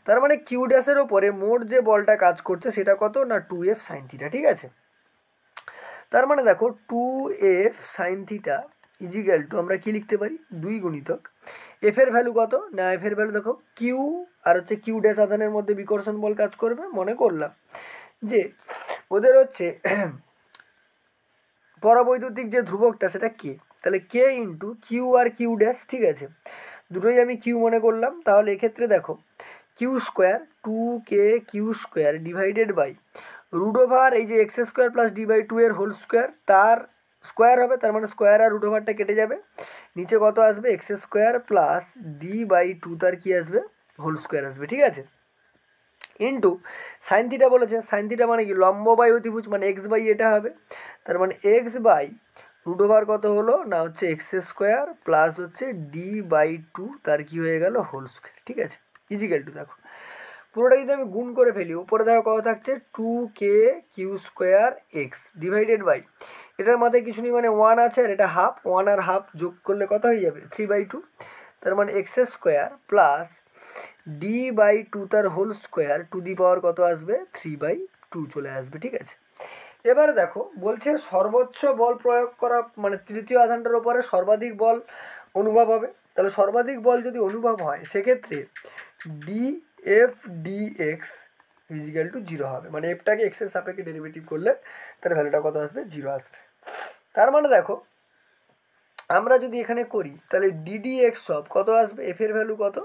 তার মানে কিউ ড্যাশের ওপরে মোট যে বলটা কাজ করছে সেটা কত না 2f সাইন থিটা, ঠিক আছে। তার মানে দেখো 2f sine theta is equal two আমরা কি লিখতে পারি, 2 গুণিতক এফের ভ্যালু কত না, এফের ভ্যালু দেখো কিউ আর হচ্ছে কিউ ড্যাশ আধানের মধ্যে বিকর্ষণ বল কাজ করবে। মনে করলাম যে ওদের হচ্ছে পরাবৈদ্যুতিক যে ধ্রুবকটা সেটা কে, তাহলে কে into Q R Q dash, ঠিক আছে। দুটোই আমি কিউ মনে করলাম, তাহলে এক্ষেত্রে দেখো Q square 2k Q square divided by root over এই যে এক্স স্কোয়ার প্লাস ডি/2 এর হোল স্কোয়ার, তার স্কোয়ার হবে, তার মানে স্কোয়ার আর রুট ওভারটা কেটে যাবে, নিচে কত আসবে X square plus D by two তার কী আসবে হোল স্কোয়ার আসবে, ঠিক আছে, ইন্টু সাইন থিটা বলেছে, সাইন থিটা মানে কি লম্ব বাই অতিভুজ, মানে এক্স বাই এটা হবে, তার মানে এক্স বাই রুট ওভার কত হলো না হচ্ছে এক্স স্কোয়ার প্লাস হচ্ছে ডি বাই টু তার কি হয়ে গেল হোল স্কোয়ার, ঠিক আছে, ইজিক্যাল টু দেখো পুরোটা যদি আমি গুণ করে ফেলি উপরে দেখো কত থাকছে 2k Q square x divided by এটার মাথায় কিছু নেই মানে 1 আছে আর এটা হাফ, 1 আর হাফ যোগ করলে কত হয়ে যাবে 3/2, তার মানে x square plus D by two তার whole square to the power কত আসবে 3/2 চলে আসবে, ঠিক আছে। এবারে দেখো বলছে সর্বোচ্চ বল প্রয়োগ করা মানে তৃতীয় আধানটার ওপরে সর্বাধিক বল অনুভব হবে, তাহলে সর্বাধিক বল যদি অনুভব হয় সেক্ষেত্রে d f d x equal to 0 হবে, মানে এফটাকে এক্সের সাপেক্ষে ডেরিভেটিভ করলে তার ভ্যালুটা কত আসবে 0 আসবে। তার মানে দেখো আমরা যদি এখানে করি তাহলে ডিডি এক্স সব কত আসবে, এফের ভ্যালু কত,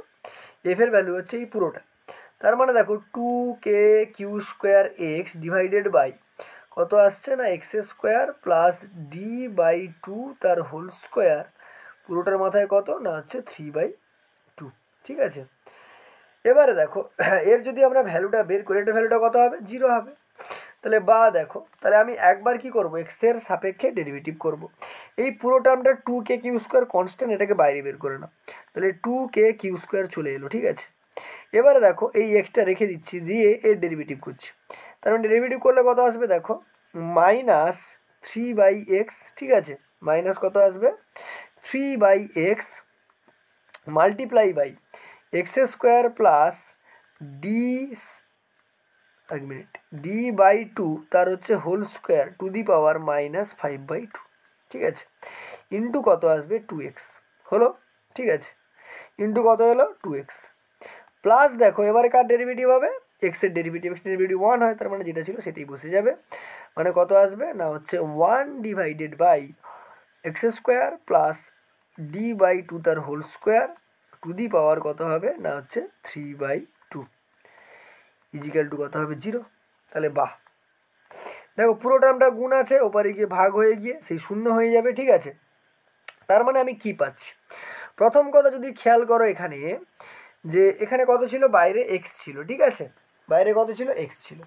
এফের ভ্যালু হচ্ছে এই পুরোটা, তার মানে দেখো 2k Q square x divided by কত আসছে না x square plus D by two তার হোল স্কোয়ার পুরোটার মাথায় কত না হচ্ছে 3/2, ঠিক আছে। এবারে দেখো এর যদি আমরা ভ্যালুটা বের করি এটা ভ্যালুটা কত হবে 0 হবে, তাহলে বা দেখো তাহলে আমি একবার কি করব এক্সের সাপেক্ষে ডেরিভেটিভ করব, এই পুরো টার্মটা 2k কিউ স্কোয়ার কনস্ট্যান্ট এটাকে বাইরে বের করে নাও, তাহলে 2k কিউ স্কোয়ার চলে এলো, ঠিক আছে। এবারে দেখো এই এক্সটা রেখে দিচ্ছি দিয়ে এর ডেরিভেটিভ করছি, তার মানে ডেরিভেটিভ করলে কত আসবে দেখো -3/x, ঠিক আছে, মাইনাস কত আসবে 3/x multiply by x square plus d এক মিনিট ডি বাই টু তার হচ্ছে whole square to the power -5/2, ঠিক আছে, ইন্টু কত আসবে 2x হলো, ঠিক আছে, ইন্টু কত হলো 2x প্লাস দেখো এবারে কার ডেরিভেটিভ হবে এক্সের ডেরিভেটিভ, এক্স ডেরিভেটিভ 1 হয় তার মানে যেটা ছিল সেটাই বসে যাবে, মানে কত আসবে না হচ্ছে 1 divided by x square plus D by two তার whole square to the power কত হবে না হচ্ছে 3/2 ইজিক্যাল টু কত হবে 0, তাহলে বাহ দেখো পুরো টার্মটা গুণ আছে ওপারে গিয়ে ভাগ হয়ে গিয়ে সেই শূন্য হয়ে যাবে, ঠিক আছে। তার মানে আমি কি পাচ্ছি প্রথম কথা যদি খেয়াল করো এখানে যে এখানে কত ছিল বাইরে এক্স ছিল, ঠিক আছে, বাইরে কত ছিল এক্স ছিল,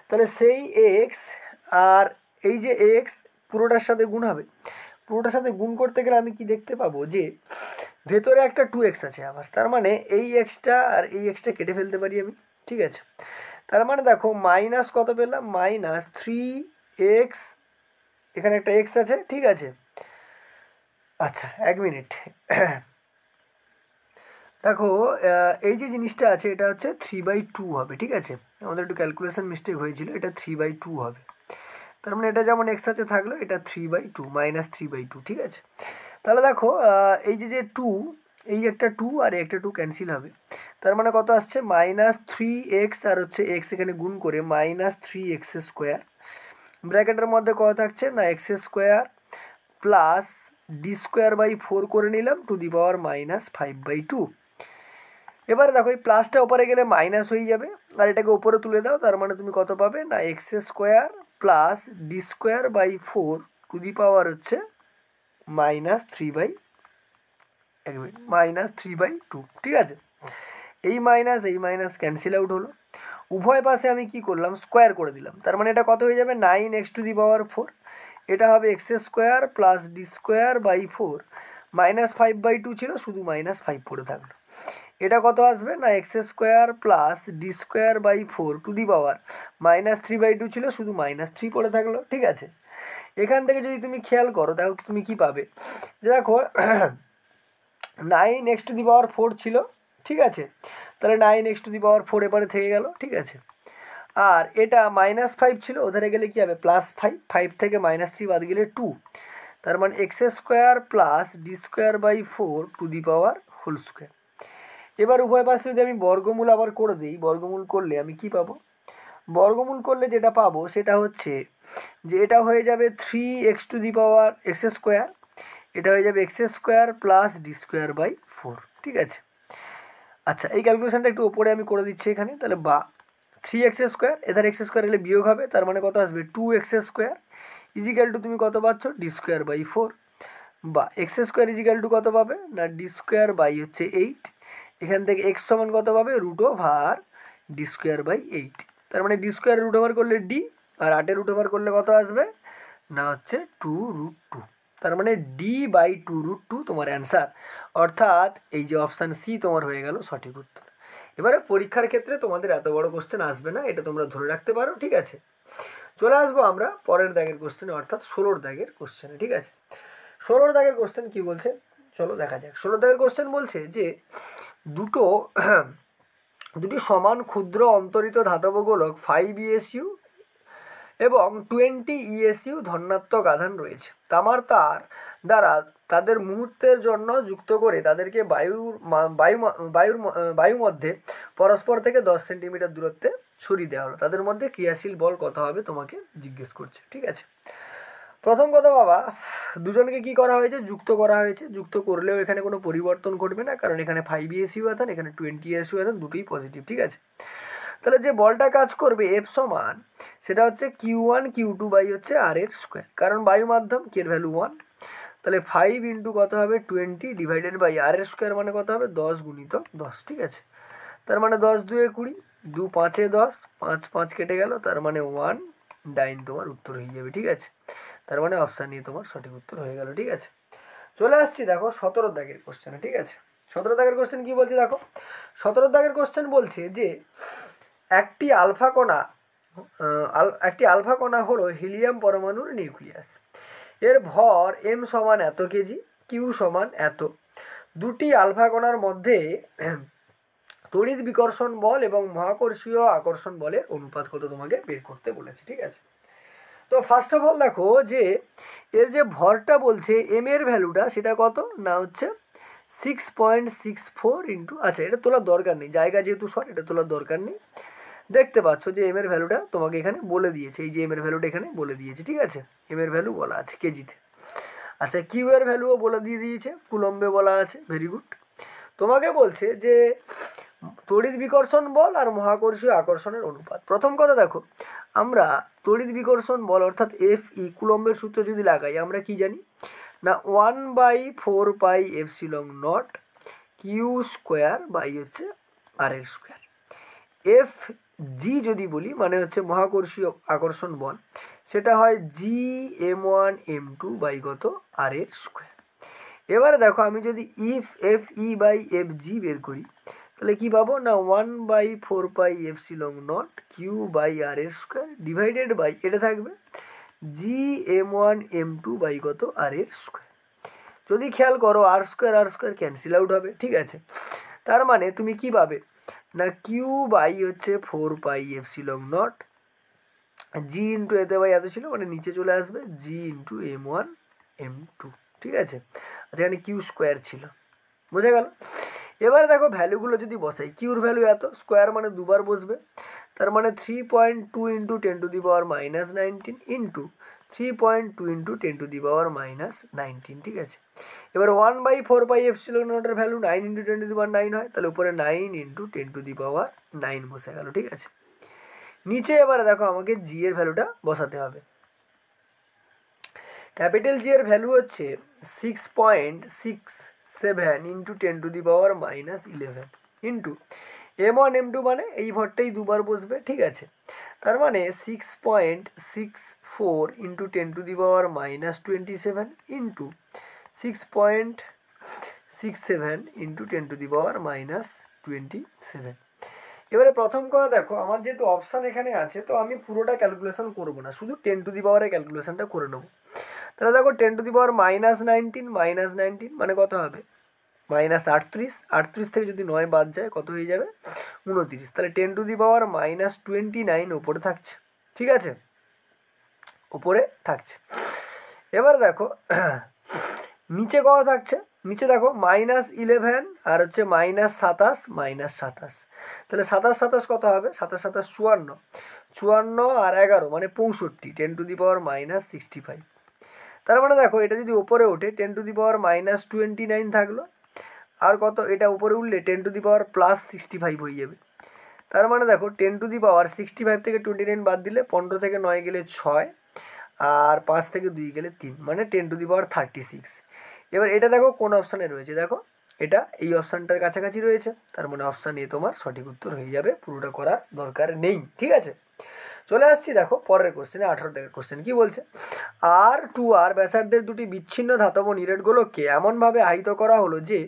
তাহলে সেই এক্স আর এই যে এক্স পুরোটার সাথে গুণ হবে, পুরোটার সাথে গুণ করতে গেলে আমি কি দেখতে পাবো যে ভেতরে একটা 2x আছে আবার, তার মানে এই এক্সটা আর এই এক্সটা কেটে ফেলতে পারি আমি, ঠিক আছে, তার মানে দেখো মাইনাস কত পেলাম -3x, এখানে একটা এক্স আছে, ঠিক আছে, আচ্ছা এক মিনিট দেখো এই যে জিনিসটা আছে এটা হচ্ছে 3/2 হবে, ঠিক আছে, আমাদের একটু ক্যালকুলেশন মিস্টেক হয়েছিল, এটা 3/2 হবে, তার মানে এটা যেমন এক্স আছে থাকলো এটা 3/2 -3/2, ঠিক আছে। তাহলে দেখো এই যে যে 2 এই একটা 2 আর একটা 2 ক্যান্সেল হবে, তার মানে কত আসছে -3x আর হচ্ছে এক্স এখানে গুণ করে -3x স্কোয়ার ব্র্যাকেটের মধ্যে কত থাকছে না x square plus D square by 4 করে নিলাম টু দি পাওয়ার -5/2। এবারে দেখো এই প্লাসটা ওপরে গেলে মাইনাস হয়ে যাবে আর এটাকে ওপরে তুলে দাও, তার মানে তুমি কত পাবে না x square plus D square by 4 to the power হচ্ছে -3/2, ঠিক আছে। এই মাইনাস ক্যান্সেল আউট হলো, উভয় পাশে আমি কি করলাম স্কোয়ার করে দিলাম, তার মানে এটা কত হয়ে যাবে 9x টু দি পাওয়ার 4, এটা হবে x square plus D square by 4 -5/2 ছিল শুধু -5 পড়ে থাকলো, এটা কত আসবে না x square plus D square by 4 to the power -3/2 ছিল শুধু -3 পড়ে থাকলো, ঠিক আছে। এখান থেকে যদি তুমি খেয়াল করো দেখো তুমি কি পাবে যে দেখো 9x টু দি পাওয়ার 4 ছিল, ঠিক আছে, তাহলে 9x টু দি পাওয়ার 4 এবারে থেকে গেল, ঠিক আছে, আর এটা -5 ছিল ওধারে গেলে কি হবে +5, 5 থেকে -3 বাদ গেলে 2, তার মানে x square plus D square by 4 to the power whole square. এবার উভয় পাশে যদি আমি বর্গমূল আবার করে দিই, বর্গমূল করলে আমি কি পাবো, বর্গমূল করলে যেটা পাবো সেটা হচ্ছে যে এটা হয়ে যাবে 3x to the power x square, এটা হয়ে যাবে x square plus D square by 4, ঠিক আছে। আচ্ছা এই ক্যালকুলেশনটা একটু ওপরে আমি করে দিচ্ছি এখানে, তাহলে বা 3x স্কোয়ার এধার এক্স স্কোয়ার এলে বিয়োগ হবে, তার মানে কত আসবে 2x স্কোয়ার ইজিক্যাল টু তুমি কত পাচ্ছ ডি স্কোয়ার বাই 4, বা এক্স স্কোয়ার ইজিক্যাল টু কত পাবে না ডি স্কোয়ার বাই হচ্ছে 8, এখান থেকে এক্স সমান কত পাবে root over d square by 8। তার মানে ডি স্কোয়ার রুট ওভার করলে ডি, আর 8 রুট ওভার করলে কত আসবে না হচ্ছে 2√2। তার মানে ডি বাই 2√2 তোমার অ্যান্সার, অর্থাৎ এই যে অপশান সি তোমার হয়ে গেল সঠিক উত্তর। এবারে পরীক্ষার ক্ষেত্রে তোমাদের এত বড় কোশ্চেন আসবে না, এটা তোমরা ধরে রাখতে পারো, ঠিক আছে। চলে আসবো আমরা পরের দাগের কোশ্চেনে, অর্থাৎ 16 দাগের কোশ্চেনে, ঠিক আছে। 16 দাগের কোশ্চেন কি বলছে চলো দেখা যাক। 16 দাগের কোশ্চেন বলছে যে দুটি সমান ক্ষুদ্র অন্তরিত ধাতব গোলক 5 ESU এবং 20 ESU ধনাত্মক আধান রয়েছে। তামার তার দ্বারা তাদের মুহূর্তের জন্য যুক্ত করে তাদেরকে বায়ুর মধ্যে পরস্পর থেকে 10 সেন্টিমিটার দূরত্বে সরিয়ে দেওয়া হলো। তাদের মধ্যে ক্রিয়াশীল বল কত হবে তোমাকে জিজ্ঞেস করছে, ঠিক আছে। প্রথম কথা বাবা, দুজনকে কি করা হয়েছে যুক্ত করা হয়েছে। যুক্ত করলেও এখানে কোনো পরিবর্তন ঘটবে না, কারণ এখানে 5 ESU আধান, এখানে 20 ESU আধান, দুটোই পজিটিভ, ঠিক আছে। তাহলে যে বলটা কাজ করবে এফ সমান সেটা হচ্ছে Q1 Q2 বাই হচ্ছে আর এর স্কোয়ার, কারণ বায়ু মাধ্যম কে এর ভ্যালু 1। তাহলে 5 ইন্টু কত হবে 20 ডিভাইডেড বাই আর এর স্কোয়ার মানে কত হবে 10 গুণিত 10, ঠিক আছে। তার মানে 10 2 20, 2 5 10, 5 5 কেটে গেল, তার মানে 1 ডাইন তোমার উত্তর হয়ে যাবে, ঠিক আছে। তার মানে অপশান নিয়ে তোমার সঠিক উত্তর হয়ে গেল, ঠিক আছে। চলে আসছি দেখো 17 দাগের কোশ্চেনে, ঠিক আছে। 17 দাগের কোশ্চেন কি বলছে দেখো। 17 দাগের কোশ্চেন বলছে যে একটি আলফা কণা হলো হিলিয়াম পরমাণুর নিউক্লিয়াস। এর ভর এম সমান এত কেজি, কিউ সমান এত। দুটি আলফা কণার মধ্যে তড়িৎ বিকর্ষণ বল এবং মহাকর্ষীয় আকর্ষণ বলের অনুপাত কত তোমাকে বের করতে বলেছে, ঠিক আছে। তো ফার্স্ট অফ অল দেখো যে এর যে ভরটা বলছে এম এর ভ্যালুটা সেটা কত না হচ্ছে 6.64 ইন্টু, আচ্ছা এটা তোলার দরকার নেই, জায়গা যেহেতু শর্ট এটা তোলার দরকার নেই। দেখতে পাচ্ছ যে এম এর ভ্যালুটা তোমাকে এখানে বলে দিয়েছে, এই যে এম এর ভ্যালুটা এখানে বলে দিয়েছে, ঠিক আছে। এম এর ভ্যালু বলা আছে কেজিতে। আচ্ছা কিউ এর ভ্যালুও বলে দিয়েছে, কুলম্বে বলা আছে, ভেরি গুড। তোমাকে বলছে যে তড়িৎ বিকর্ষণ বল আর মহাকর্ষীয় আকর্ষণের অনুপাত। প্রথম কথা দেখো, আমরা তড়িৎ বিকর্ষণ বল অর্থাৎ এফ ই কুলম্বের সূত্র যদি লাগাই আমরা কি জানি না 1/4 pi epsilon naught Q square by হচ্ছে আর এর স্কোয়ার। এফ জি যদি বলি মানে হচ্ছে মহাকর্ষীয় আকর্ষণ বল, সেটা হয় G m1 m2 বাই কত আর এর স্কোয়ার। এবারে দেখো আমি যদি F E by F G বের করি তাহলে কি পাবো না 1/4 pi epsilon naught Q by R এর স্কোয়ার ডিভাইডেড বাই এটা থাকবে Gm1 m2 বাই কত আর এর স্কোয়ার। যদি খেয়াল করো আর স্কোয়ার ক্যান্সেল আউট হবে, ঠিক আছে। তার মানে তুমি কি পাবে না কিউ বাই হচ্ছে 4 পাই এপসিলন নট জি ইন্টু এতে বাই এত ছিল মানে নিচে চলে আসবে জি ইন্টু m1 m2, ঠিক আছে। আচ্ছা এখানে কিউ স্কোয়ার ছিল, বোঝা গেল। এবারে দেখো ভ্যালুগুলো যদি বসাই, কিউর ভ্যালু এত, স্কোয়ার মানে দুবার বসবে, তার মানে 3.2 ইন্টু 10⁻⁻19 ইন্টু 3.2 ইন্টু 10⁻⁻19, ঠিক আছে। এবার 1/4 পাই এপসিলন নটের ভ্যালু 9 ইন্টু 10⁻9 হয়, তাহলে উপরে 9 ইন্টু 10⁻9 বসে গেল, ঠিক আছে। নিচে এবারে দেখো আমাকে জি এর ভ্যালুটা বসাতে হবে। ক্যাপিটাল জি এর ভ্যালু হচ্ছে 6.67 ইন্টু 10⁻11 ইন্টু m1 m2 মানে এই ভরটাই দুবার বসবে, ঠিক আছে। তার মানে 6.64 ইন্টু 10⁻27 ইন্টু 6.67 ইন্টু 10⁻27। এবারে প্রথম কথা দেখো আমার যেহেতু অপশান এখানে আছে তো আমি পুরোটা ক্যালকুলেশন করব না, শুধু 10⁻এর ক্যালকুলেশনটা করে নেবো। তাহলে দেখো 10⁻−19 মানে কত হবে -38 থেকে যদি 9 বাদ যায় কত হয়ে যাবে 29, তাহলে 10⁻−29 ওপরে থাকছে, ঠিক আছে, ওপরে থাকছে। এবার দেখো নিচে কত থাকছে, নিচে দেখো -11 আর হচ্ছে -27 তাহলে 27 কত হবে 27 54 আর 11 মানে 65 10⁻−65। তার মানে দেখো এটা যদি উপরে ওঠে 10⁻−29 থাকলো, আর কত এটা উপরে উঠলে 10⁻+65 হয়ে যাবে। তার মানে দেখো 10⁻65 থেকে 29 বাদ দিলে 15 থেকে 9 গেলে 6, আর 5 থেকে 2 গেলে 3, মানে 10⁻36। এবার এটা দেখো কোন অপশানে রয়েছে, দেখো এটা এই অপশানটার কাছাকাছি রয়েছে, তার মানে অপশান এ তোমার সঠিক উত্তর হয়ে যাবে, পুরোটা করার দরকার নেই। ঠিক আছে, চলে আসছি দেখো পরের কোশ্চেনে। 18 দাগের কোশ্চেন কি বলছে, R2R ব্যাসার্ধের দুটি বিচ্ছিন্ন ধাতব নিরেট গোলককে এমনভাবে আহিত করা হলো যে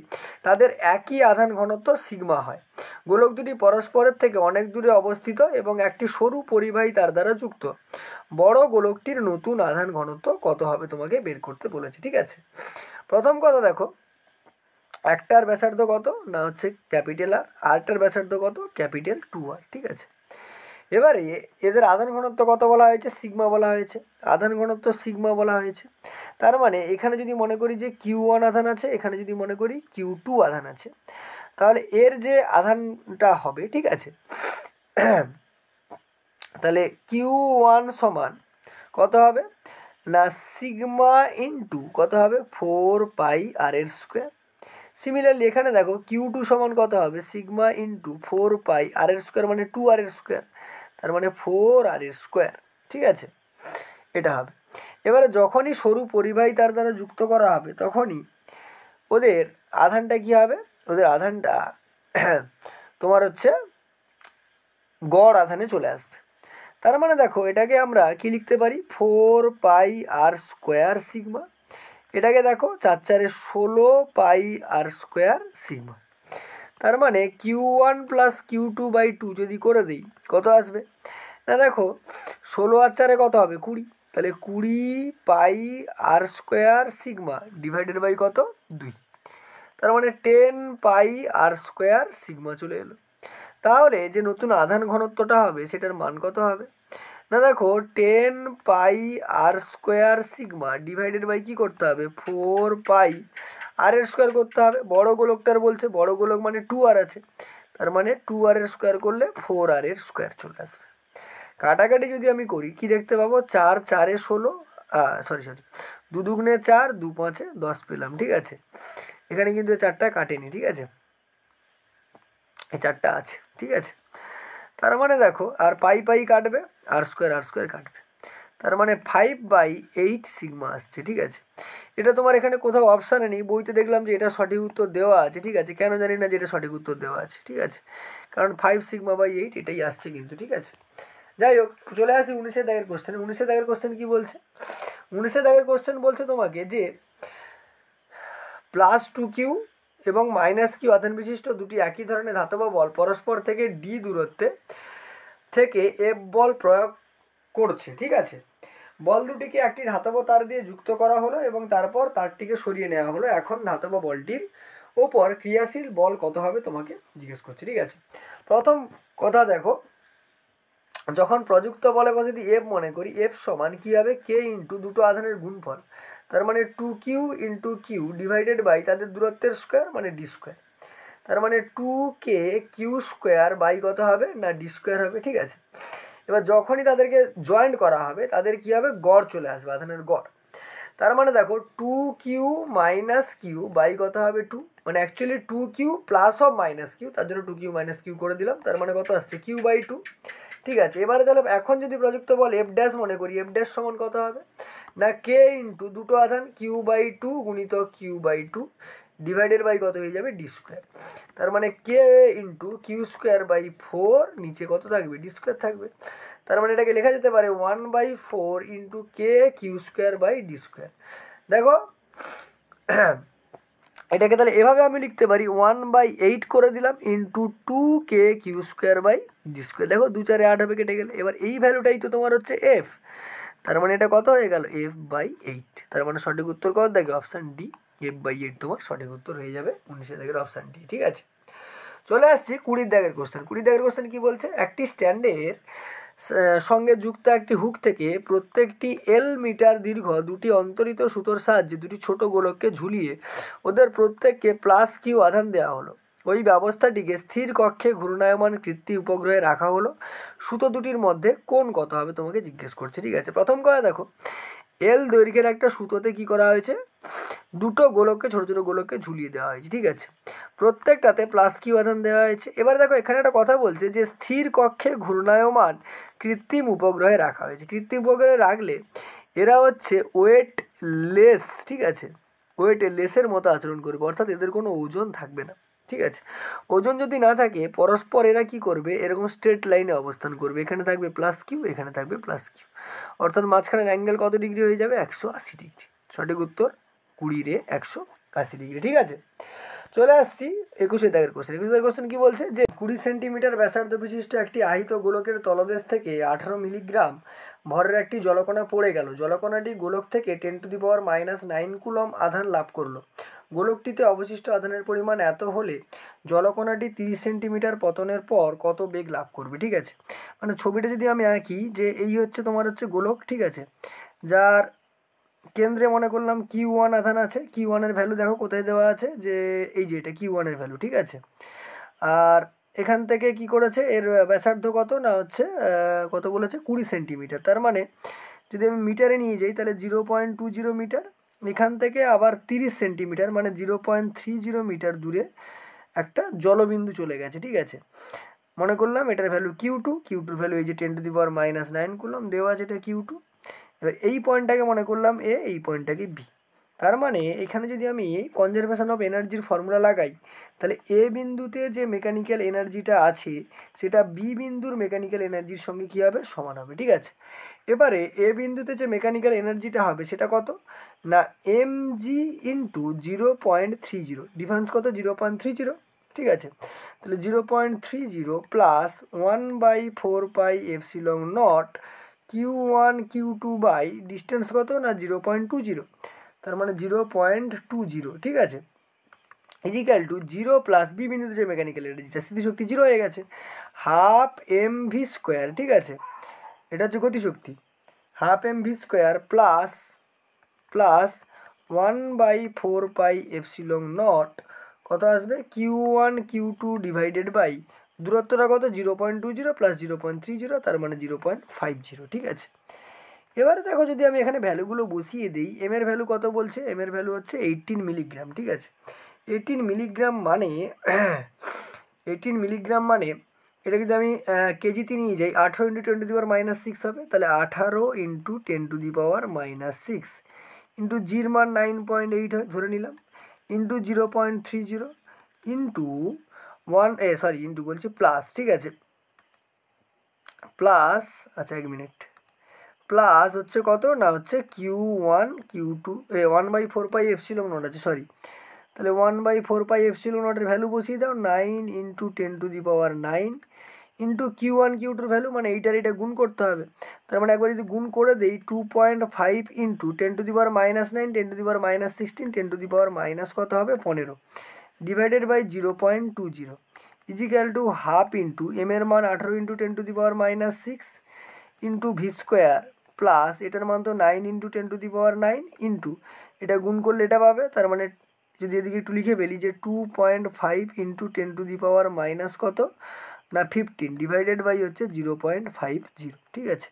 তাদের একই আধান ঘনত্ব সিগমা হয়। গোলক দুটি পরস্পরের থেকে অনেক দূরে অবস্থিত এবং একটি সরু পরিবাহী তার দ্বারা যুক্ত। বড় গোলকটির নতুন আধান ঘনত্ব কত হবে তোমাকে বের করতে বলেছে। ঠিক আছে, প্রথম কথা দেখো, একটার ব্যাসার্ধ কত না হচ্ছে ক্যাপিটাল আর, আরটার ব্যাসার্ধ কত ক্যাপিটাল 2R। ঠিক আছে, এবারে এদের আধান ঘনত্ব কত বলা হয়েছে, সিগমা বলা হয়েছে, আধান ঘনত্ব সিগমা বলা হয়েছে। তার মানে এখানে যদি মনে করি যে Q1 আধান আছে, এখানে যদি মনে করি Q2 আধান আছে, তাহলে এর যে আধানটা হবে, ঠিক আছে, তাহলে Q1 সমান কত হবে না সিগমা ইন্টু কত হবে 4πr²। সিমিলারলি এখানে দেখো Q2 সমান কত হবে সিগমা ইন্টু 4πr², মানে 2r², তার মানে 4r²। ঠিক আছে, এটা হবে। এবারে যখনই সরু পরিবাহী তার দ্বারা যুক্ত করা হবে তখনই ওদের আধানটা কি হবে, ওদের আধানটা তোমার হচ্ছে গড় আধানে চলে আসবে। তার মানে দেখো এটাকে আমরা কি লিখতে পারি 4πr² সিগমা, এটাকে দেখো 4 4 16πr² সিগমা। তার মানে Q1 + Q2/2 যদি করে দিই কত আসবে না, দেখো 16 আর 4 কত হবে 20, তাহলে 20πr² সিগমা ডিভাইডেড বাই কত 2, তার মানে 10πr² সিগমা চলে এলো। তাহলে যে নতুন আধান ঘনত্বটা হবে সেটার মান কত হবে না, দেখো 10πr² সিগমা ডিভাইডেড বাই কী করতে হবে 4πr² করতে হবে। বড় গোলকটার বলছে, বড় গোলক মানে 2r আছে, তার মানে 2r² করলে 4r² চলে আসবে। কাটাকাটি যদি আমি করি কি দেখতে পাবো 4 4 16, সরি 2 2 4, 2 5 10 পেলাম। ঠিক আছে, এখানে কিন্তু এই 4টা কাটেনি। ঠিক আছে, এই 4টা আছে। ঠিক আছে, তার মানে দেখো আর পাই কাটবে, r² কাটবে, তার মানে 5/8 সিগমা আসছে। ঠিক আছে, এটা তোমার এখানে কোথাও অপশানে নেই, বইতে দেখলাম যে এটা সঠিক উত্তর দেওয়া আছে। ঠিক আছে, কেন জানি না যে এটা সঠিক উত্তর দেওয়া আছে। ঠিক আছে, কারণ 5 সিগমা/8 এটাই আসছে কিন্তু। ঠিক আছে, যাই হোক চলে আসি 19 দাগের কোশ্চেন। 19 দাগের কোশ্চেন কি বলছে, 19 দাগের কোশ্চেন বলছে তোমাকে যে +2q এবং -q আধান বিশিষ্ট দুটি একই ধরনের ধাতব বল পরস্পর থেকে d দূরত্বে থেকে F বল প্রয়োগ করছে। ঠিক আছে, বল দুটিকে একটি ধাতব তার দিয়ে যুক্ত করা হলো এবং তারপর তারটিকে সরিয়ে নেওয়া হলো। এখন ধাতব বলটির ওপর ক্রিয়াশীল বল কত হবে তোমাকে জিজ্ঞেস করছে। ঠিক আছে, প্রথম কথা দেখো, যখন প্রযুক্ত বলে যদি F মনে করি, F সমান কী হবে k ইন্টু দুটো আধানের গুণফল, তার মানে 2q into q divided by তাদের দূরত্বের স্কোয়ার মানে d², তার মানে 2kq² বাই কত হবে না d² হবে। ঠিক আছে, এবার যখনই তাদেরকে জয়েন্ট করা হবে তাদের কি হবে গড় চলে আসবে, আধানের গড়। তার মানে দেখো 2q - q বাই কত হবে 2, মানে অ্যাকচুয়ালি 2q +/- q, তার জন্য 2q - q করে দিলাম, তার মানে কত আসছে q/2। ঠিক আছে, এবারে তাহলে এখন যদি প্রযুক্ত বল F' মনে করি, F' সমান কত হবে না k ইন্টু দুটো আধান q/2 গুণিত q/2 ডিভাইডেড বাই কত হয়ে যাবে d², তার মানে k ইন্টু q²/4, নিচে কত থাকবে d² থাকবে, তার মানে এটাকে লেখা যেতে পারে 1/4 ইন্টু kq²/d²। দেখো এটাকে তাহলে এভাবে আমি লিখতে পারি 1/8 করে দিলাম ইন্টু 2kq²/d²। দেখো 2 4 8 হবে, কেটে গেলে। এবার এই ভ্যালুটাই তো তোমার হচ্ছে F, তার মানে এটা কত হয়ে গেল F/8, তার মানে সঠিক উত্তর কত দেখো অপশান ডি, F/8 তোমার সঠিক উত্তর হয়ে যাবে 19 দাগের অপশান ডি। ঠিক আছে, চলে আসছি 20 দাগের কোশ্চেন। 20 দাগের কোশ্চেন কি বলছে, একটি স্ট্যান্ডের সঙ্গে যুক্ত একটি হুক থেকে প্রত্যেকটি L মিটার দীর্ঘ দুটি অন্তরিত সুতোর সাহায্যে দুটি ছোট গোলককে ঝুলিয়ে ওদের প্রত্যেককে +q আধান দেওয়া হলো। ওই ব্যবস্থাটিকে স্থির কক্ষে ঘূর্ণায়মান কৃত্রিম উপগ্রহে রাখা হলো। সুতো দুটির মধ্যে কোণ কত হবে তোমাকে জিজ্ঞেস করছে। ঠিক আছে, প্রথম কথা দেখো L দৈর্ঘ্যের একটা সুতোতে কি করা হয়েছে, দুটো গোলককে ছোটো ছোটো গোলককে ঝুলিয়ে দেওয়া হয়েছে। ঠিক আছে, প্রত্যেকটাতে +q আধান দেওয়া হয়েছে। এবার দেখো এখানে একটা কথা বলছে যে স্থির কক্ষে ঘূর্ণায়মান কৃত্রিম উপগ্রহে রাখা হয়েছে। কৃত্রিম উপগ্রহে রাখলে এরা হচ্ছে ওয়েট লেস, ঠিক আছে, ওয়েট লেসের মতো আচরণ করবে, অর্থাৎ এদের কোনো ওজন থাকবে না, ঠিক আছে। ওজন যদি না থাকে পরস্পর এরা কি করবে, এরকম স্ট্রেট লাইনে অবস্থান করবে, এখানে থাকবে প্লাস কিউ, এখানে থাকবে প্লাস কিউ, অর্থাৎ মাঝখানের অ্যাঙ্গেল কত ডিগ্রি হয়ে যাবে, 180 ডিগ্রি। সঠিক উত্তর 20 × 180 ডিগ্রি, ঠিক আছে। চলে আসছি 21 দাগের কোশ্চেন। 21 দাগের কোশ্চেন কি বলছে, যে 20 সেন্টিমিটার ব্যাসার্ধ বিশিষ্ট একটি আহিত গোলকের তলদেশ থেকে 18 মিলিগ্রাম ভরের একটি জলকণা পড়ে গেল। জলকণাটি গোলক থেকে 10⁻⁹ কুলম আধান লাভ করলো। গোলকটিতে অবশিষ্ট আধানের পরিমাণ এত হলে জলকণাটি 30 সেন্টিমিটার পতনের পর কত বেগ লাভ করবে, ঠিক আছে। মানে ছবিটা যদি আমি আঁকি, যে এই হচ্ছে তোমার হচ্ছে গোলক, ঠিক আছে, যার কেন্দ্রে মনে করলাম Q1 আধান আছে। Q1-এর ভ্যালু দেখো কোথায় দেওয়া আছে, যে এই যে এটা Q1-এর ভ্যালু, ঠিক আছে। আর এখান থেকে কি করেছে, এর ব্যাসার্ধ কত না হচ্ছে কত বলেছে, 20 সেন্টিমিটার। তার মানে যদি আমি মিটারে নিয়ে যাই তাহলে 0.20 মিটার, এখান থেকে আবার 30 সেন্টিমিটার মানে 0.30 মিটার দূরে একটা জলবিন্দু চলে গেছে, ঠিক আছে। মনে করলাম এটার ভ্যালু Q2, Q2-র ভ্যালু এই যে 10⁻⁹ কুলম দেওয়া আছে, এটা Q2। এবার এই পয়েন্টটাকে মনে করলাম এ, এই পয়েন্টটাকে বি। তার মানে এখানে যদি আমি কনজারভেশন অফ এনার্জির ফর্মুলা লাগাই, তাহলে এ বিন্দুতে যে মেকানিক্যাল এনার্জিটা আছে সেটা বি বিন্দুর মেকানিক্যাল এনার্জির সঙ্গে কী হবে, সমান হবে, ঠিক আছে। এবারে এ বিন্দুতে যে মেকানিক্যাল এনার্জিটা হবে সেটা কত না mg ইন্টু 0.30, ডিফারেন্স কত 0.30, ঠিক আছে। তাহলে 0.30 plus 1/4πε0 Q1 Q2 by distance কত না 0.20, তার মানে 0.20, ঠিক আছে, ইজিক্যাল টু 0 প্লাস বি বিন্দুতে যে মেকানিক্যাল এনার্জিটা স্থিতিশক্তি 0 হয়ে গেছে, হাফ mv², ঠিক আছে, এটা হচ্ছে গতিশক্তি, হাফ mv² প্লাস 1/4πε0 কত আসবে Q1 Q2 ডিভাইডেড বাই দূরত্বটা কত 0.20 প্লাস 0.30, তার মানে 0.50, ঠিক আছে। এবারে দেখো যদি আমি এখানে ভ্যালুগুলো বসিয়ে দিই, এম এর ভ্যালু কত বলছে, এম এর ভ্যালু হচ্ছে 18 মিলিগ্রাম, ঠিক আছে। 18 মিলিগ্রাম মানে 18 মিলিগ্রাম মানে এটা যদি আমি কেজিতে নিয়ে যাই 18 × 10⁻⁶ হবে, তাহলে 18 × 10⁻⁶ ইন্টু জির মান 9.8 হয় ধরে নিলাম, ইন্টু 0.30 ইন্টু ইন্টু বলছি প্লাস, ঠিক আছে, প্লাস, আচ্ছা 1 মিনিট, প্লাস হচ্ছে কত না হচ্ছে Q1 Q2 1/4πε0 আছে, সরি, তাহলে 1/4πε0-এর ভ্যালু বসিয়ে দাও, 9 × 10⁹ ইন্টু Q1 Q2-র ভ্যালু, মানে এইটার এটা গুণ করতে হবে। তার মানে একবার যদি গুণ করে দেই 2.5 ইন্টু 10⁻⁹ 10⁻16 কত হবে 15 divided by 0.20 equal to half into m এর মান 18 × 10⁻⁶ ইন্টু v² প্লাস এটার মান তো 9 × 10⁹ ইন্টু এটা গুণ করলে এটা পাবে, তার মানে যদি এদিকে একটু লিখে ফেলি যে 2.5 ইন্টু 10⁻⁻ কত না 15 ডিভাইডেড বাই হচ্ছে 0.50, ঠিক আছে।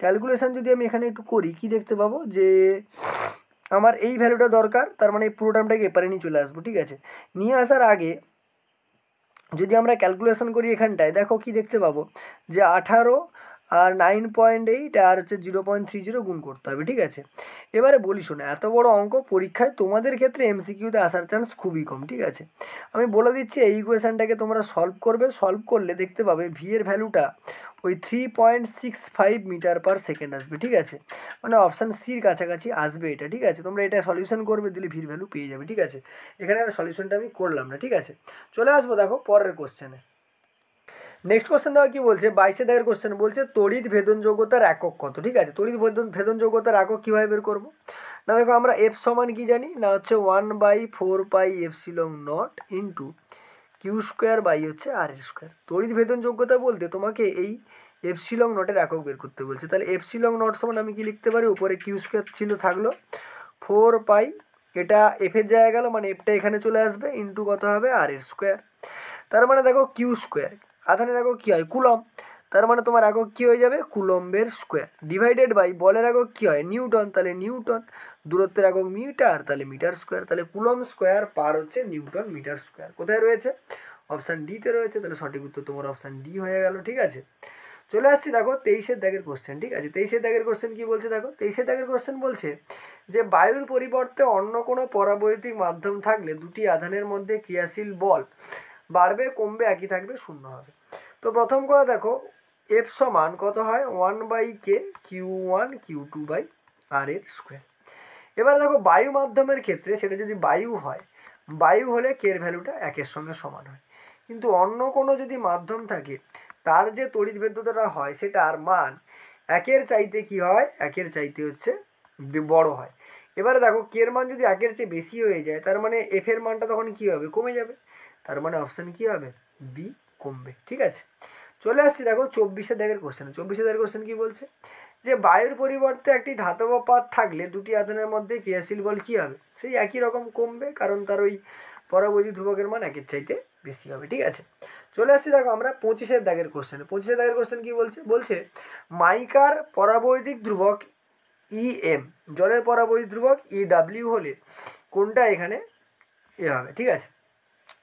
ক্যালকুলেশান যদি আমি এখানে একটু করি কি দেখতে পাবো, যে আমার এই ভ্যালুটা দরকার, তার মানে এই পুরো টার্মটাকে এপারে নিয়ে চলে আসবো, ঠিক আছে। নিয়ে আসার আগে যদি আমরা ক্যালকুলেশন করি এখানটায় দেখো কি দেখতে পাবো, যে 18 আর 9.8 আর হচ্ছে 0.30 গুণ করতে হবে, ঠিক আছে। এবারে বলি শোনো, এত বড় অঙ্ক পরীক্ষায় তোমাদের ক্ষেত্রে এমসিকিউতে আসার চান্স খুবই কম, ঠিক আছে। আমি বলে দিচ্ছি এই ইকুয়েশানটাকে তোমরা সলভ করবে, সলভ করলে দেখতে পাবে ভি এর ভ্যালুটা ওই 3.65 মিটার/সেকেন্ড আসবে, ঠিক আছে, মানে অপশান সির কাছাকাছি আসবে এটা, ঠিক আছে। তোমরা এটা সলিউশন করবে, দিলে ভির ভ্যালু পেয়ে যাবে, ঠিক আছে। এখানে আর সলিউশনটা আমি করলাম না, ঠিক আছে। চলে আসবো দেখো পরের কোশ্চেনে। নেক্সট কোশ্চেন দেখো কি বলছে, 22 দাগের কোশ্চেন বলছে তড়িৎ ভেদনযোগ্যতার একক কত, ঠিক আছে। তড়িৎ ভেদনযোগ্যতার একক কীভাবে বের করবো না, দেখো আমরা এফ সমান কি জানি না হচ্ছে 1/4πε0 ইন্টু Q² বাই হচ্ছে R²। তড়িৎ ভেদনযোগ্যতা বলতে তোমাকে এই ε0-এর একক বের করতে বলছে, তাহলে ε0 সমান আমি কি লিখতে পারি, উপরে Q² ছিল থাকলো 4π, এটা এফের জায়গায় গেল মানে এফটা এখানে চলে আসবে, ইন্টু কত হবে R²। তার মানে দেখো Q², আধানে দেখো কী হয় কুলম, তার মানে তোমার একক কী হয়ে যাবে কুলম্বের স্কোয়ার, ডিভাইডেড বাই বলের একক কী হয় নিউটন, তাহলে নিউটন, দূরত্বের একক মিটার, তাহলে মিটার স্কোয়ার, তাহলে কুলম স্কোয়ার পার হচ্ছে নিউটন মিটার স্কোয়ার। কোথায় রয়েছে, অপশান ডিতে রয়েছে, তাহলে সঠিক উত্তর তোমার অপশান ডি হয়ে গেল, ঠিক আছে। চলে আসছি দেখো 23-এর দাগের কোশ্চেন। ঠিক আছে, 23-এর দাগের কোশ্চেন কি বলছে দেখো, 23-এর দাগের কোশ্চেন বলছে যে বায়ুর পরিবর্তে অন্য কোনো পরাবৈদ্যুতিক মাধ্যম থাকলে দুটি আধানের মধ্যে ক্রিয়াশীল বল বাড়বে কমবে একই থাকবে শূন্য হবে। তো প্রথম কথা দেখো এফ সমান কত হয় 1/k Q1 Q2/r² এবার দেখো বায়ু মাধ্যমের ক্ষেত্রে সেটা যদি বায়ু হয়, বায়ু হলে কের ভ্যালুটা 1-এর সঙ্গে সমান হয়, কিন্তু অন্য কোনো যদি মাধ্যম থাকে তার যে তড়িৎ ভেদ্যতাটা হয় সেটার মান 1-এর চাইতে কি হয়, 1-এর চাইতে হচ্ছে বড় হয়। এবারে দেখো কের মান যদি 1-এর চেয়ে বেশি হয়ে যায় তার মানে এফের মানটা তখন কি হবে, কমে যাবে, তার মানে অপশান কি হবে, বি, কমবে। ঠিক আছে, চলে আসছি দেখো 24-এর দাগের কোশ্চেন। 24-এর দাগের কোশ্চেন কি বলছে যে বায়ুর পরিবর্তে একটি ধাতব পাত থাকলে দুটি আধানের মধ্যে ক্রিয়াশীল বল কী হবে, সেই একই রকম কমবে, কারণ তার ওই পরাবৈদ্যুতিক ধ্রুবকের মান 1-এর চাইতে বেশি হবে। ঠিক আছে, চলে আসছি দেখো আমরা 25-এর দাগের কোশ্চেন। 25-এর দাগের কোশ্চেন কি বলছে, বলছে মাইকার পরাবৈদ্যুতিক ধ্রুবক EM জলের পরাবৈদ্যুতিক ধ্রুবক EW হলে কোনটা এখানে এ হবে। ঠিক আছে,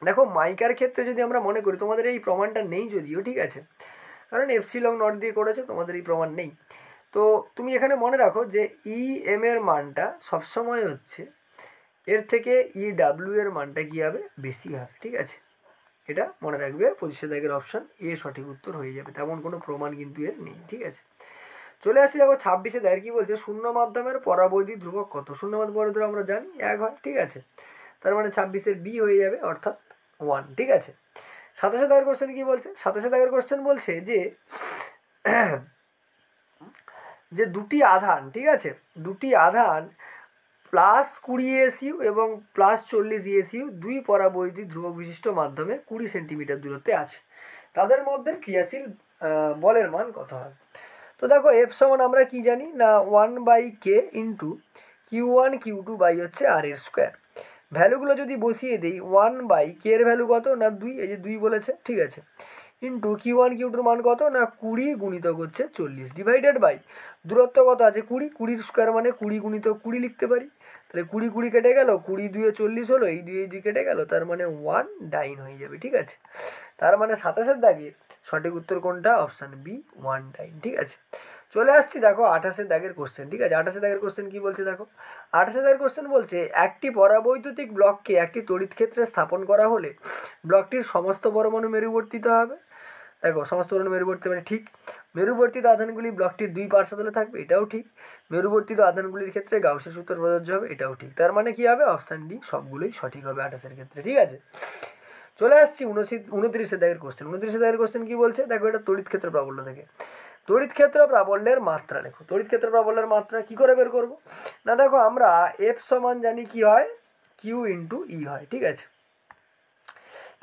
দেখো মাইকার ক্ষেত্রে যদি আমরা মনে করি, তোমাদের এই প্রমাণটা নেই যদিও, ঠিক আছে, কারণ এফসিলং নট দিয়ে করেছে, তোমাদের এই প্রমাণ নেই। তো তুমি এখানে মনে রাখো যে EM এর মানটা সবসময় হচ্ছে এর থেকে EW এর মানটা কী হবে, বেশি হবে। ঠিক আছে, এটা মনে রাখবে, 25-এর দাগের অপশান এ সঠিক উত্তর হয়ে যাবে, তেমন কোনো প্রমাণ কিন্তু এর নেই। ঠিক আছে, চলে আসছি দেখো 26-এর দাগের কী বলছে, শূন্য মাধ্যমের পরাবৈদ্যুতিক ধ্রুবক কত। শূন্য মাধ্যম পরাবৈদ্যুতিক ধ্রুবক আমরা জানি 1 হয়। ঠিক আছে, তার মানে 26-এর বি হয়ে যাবে, অর্থাৎ 1। ঠিক আছে, 27-এর দাগের কোশ্চেন কী বলছে, 27-এর দাগের কোশ্চেন বলছে যে দুটি আধান, ঠিক আছে, দুটি আধান +20 ESU এবং +40 ESU দুই পরাবৈদ্যুতিক ধ্রুবক বিশিষ্ট মাধ্যমে 20 সেন্টিমিটার দূরত্বে আছে, তাদের মধ্যে ক্রিয়াশীল বলের মান কত হবে। তো দেখো এফ সমান আমরা কি জানি না 1/k × Q1 Q2 হচ্ছে r²। ভ্যালুগুলো যদি বসিয়ে দিই 1/k এর ভ্যালু কত না 2, এই যে 2 বলেছে। ঠিক আছে, ইন্টু Q1 Q2 মান কত না 20 গুণিতক হচ্ছে 40 ডিভাইডেড বাই দূরত্ব কত আছে 20, 20 স্কোয়ার মানে 20 গুণিতক 20 লিখতে পারি, তাহলে 20 20 কেটে গেল, 20 2 40 হলো, এই 2 এই 2 কেটে গেল, তার মানে 1 ডাইন হয়ে যাবে। ঠিক আছে, তার মানে 27-এর দাগে সঠিক উত্তর কোনটা, অপশান বি, 1 ডাইন। ঠিক আছে, চলে আসছি দেখো 28-এর দাগের কোশ্চেন। ঠিক আছে, 28-এর দাগের কোশ্চেন কী বলছে দেখো, 28-এর দাগের কোশ্চেন বলছে একটি পরাবৈদ্যুতিক ব্লককে একটি তড়িৎ ক্ষেত্রে স্থাপন করা হলে ব্লকটির সমস্ত পরমাণু মেরুবর্তিত হবে। দেখো সমস্ত পরমাণু মেরুবর্তিত মানে ঠিক, মেরুবর্তিত আধানগুলি ব্লকটির 2 পার্শ্বতলে থাকবে, এটাও ঠিক, মেরুবর্তিত আধানগুলির ক্ষেত্রে গাউসের সূত্র প্রযোজ্য হবে, এটাও ঠিক, তার মানে কি হবে, অপশান ডি সবগুলোই সঠিক হবে 28-এর ক্ষেত্রে। ঠিক আছে, চলে আসছি 29-এর দাগের কোশ্চেন। 29-এর দাগের কোশ্চেন কী বলছে দেখো, এটা তড়িৎ ক্ষেত্র প্রাবল্য থেকে, তড়িৎ ক্ষেত্র প্রাবল্যের মাত্রা লেখো। তড়িৎ ক্ষেত্র প্রাবল্যের মাত্রা কী করে বের করবো না, দেখো আমরা এফ সমান জানি কি হয়, কিউ ইন্টু ই হয়। ঠিক আছে,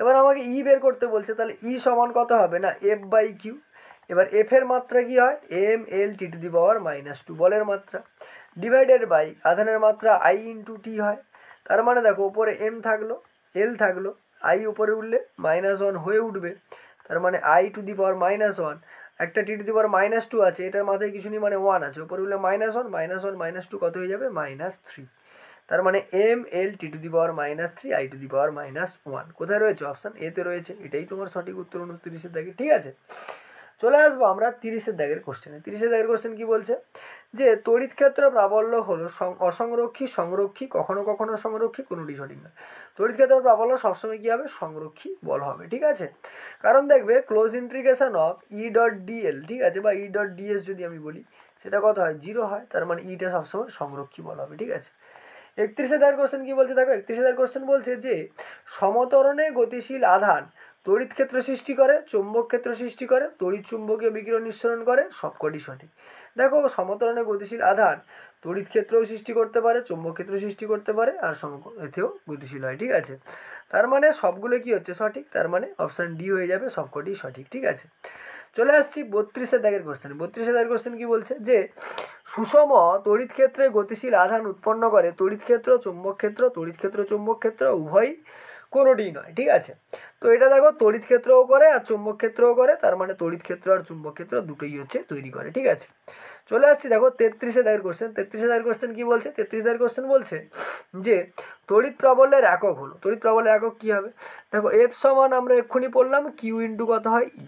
এবার আমাকে ই বের করতে বলছে, তাহলে ই সমান কত হবে না F/Q। এবার এফের মাত্রা কি হয়, mL/T⁻², বলের মাত্রা, ডিভাইডেড বাই আধানের মাত্রা I × T হয়। তার মানে দেখো উপরে এম থাকলো, এল থাকলো, আই উপরে উঠলে -1 হয়ে উঠবে, তার মানে I⁻², একটা T⁻², আছে, এটার মাথায় কিছু নেই মানে 1 আছে, উপরে উঠলে -1 -2 কত হয়ে যাবে, -3, তার মানে mL/T⁻³ I⁻1 কোথায় রয়েছে, অপশান এতে রয়েছে, এটাই তোমার সঠিক উত্তর 29-এর দাগে। ঠিক আছে, চলে আসবো আমরা 30-এর দাগের কোশ্চেনে। 30-এর দাগের কোশ্চেন কি বলছে যে তড়িৎ ক্ষেত্র প্রাবল্য হলো অসংরক্ষী, সংরক্ষী, কখনো কখনো সংরক্ষী, কোনোটি সঠিক নয়। তড়িৎ ক্ষেত্র প্রাবল্য সবসময় কী হবে, সংরক্ষী বল হবে। ঠিক আছে, কারণ দেখবে ক্লোজ ইন্টিগ্রেশন অফ E.dl, ঠিক আছে, বা E.ds যদি আমি বলি, সেটা কত হয়, 0 হয়, তার মানে ইটা সবসময় সংরক্ষী বল হবে। ঠিক আছে, 31-এর দাগের কোশ্চেন কী বলছে দেখো, 31-এর দাগের কোশ্চেন বলছে যে সমতরণে গতিশীল আধান তড়িৎ ক্ষেত্র সৃষ্টি করে, চৌম্বক ক্ষেত্র সৃষ্টি করে, তড়িৎ চুম্বকীয় বিকিরণ নিঃসরণ করে, সবকটি সঠিক। দেখো সমতরণে গতিশীল আধান তড়িৎ ক্ষেত্রও সৃষ্টি করতে পারে, চৌম্বক ক্ষেত্র সৃষ্টি করতে পারে, আর এতেও গতিশীল হয়। ঠিক আছে, তার মানে সবগুলো কি হচ্ছে সঠিক, তার মানে অপশান ডি হয়ে যাবে, সবকটি সঠিক। ঠিক আছে, চলে আসছি 32-এর দাগের কোশ্চেন। 32-এর দাগের কোশ্চেন কি বলছে যে সুষম তড়িৎ ক্ষেত্রে গতিশীল আধান উৎপন্ন করে তড়িৎ ক্ষেত্র, চৌম্বক ক্ষেত্র, তড়িৎ ক্ষেত্র, চৌম্বক ক্ষেত্র উভয়ই কোনোটি নয়, ঠিক আছে। তো এটা দেখো তড়িৎ ক্ষেত্রও করে আর চুম্বক ক্ষেত্রও করে, তার মানে তড়িৎ ক্ষেত্র আর চুম্বক ক্ষেত্র দুটোই হচ্ছে তৈরি করে, ঠিক আছে। চলে আসছি দেখো 33 দাগের কোশ্চেন। 33 দাগের কোশ্চেন কি বলছে? 33 দাগের কোশ্চেন বলছে যে তড়িৎ প্রাবল্যের একক হলো। তড়িৎ প্রাবল্যের একক কি হবে? দেখো এফ সমান আমরা এক্ষুনি পড়লাম কিউ ইন্টু কত হয় ই,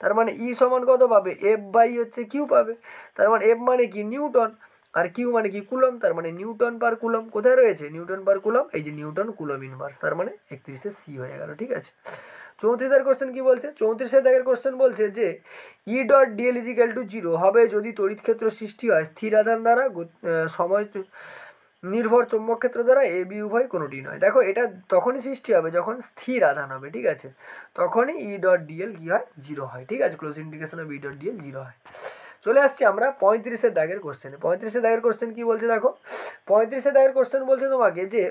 তার মানে ই সমান কত পাবে? এফ বাই হচ্ছে কিউ পাবে। তার মানে এফ মানে কি? নিউটন, আর কিউ মানে কি? কুলম, তার মানে নিউটন পার কুলম। কোথায় রয়েছে নিউটন পার কুলম? এই যে নিউটন কুলম ইনভার্স, তার মানে 31 সি হয়ে গেল, ঠিক আছে। 34 দাগের কোশ্চেন কি বলছে? 34 দাগের কোশ্চেন বলছে যে e dot dl equal to zero হবে যদি তড়িৎ ক্ষেত্র সৃষ্টি হয় স্থির আধান দ্বারা, সময় নির্ভর চৌম্বক ক্ষেত্র দ্বারা, এ বি উভয় কোনোটি নয়। দেখো এটা তখনই সৃষ্টি হবে যখন স্থির আধান হবে, ঠিক আছে, তখনই ই ডট ডিএল কী হয়? জিরো হয়, ঠিক আছে, close integration of E dot DL zero হয়। চলে আসছি আমরা 35 দাগের কোশ্চেনে। 35 দাগের কোশ্চেন কি বলছে দেখো? 35 দাগের কোশ্চেন বলছে তোমাকে যে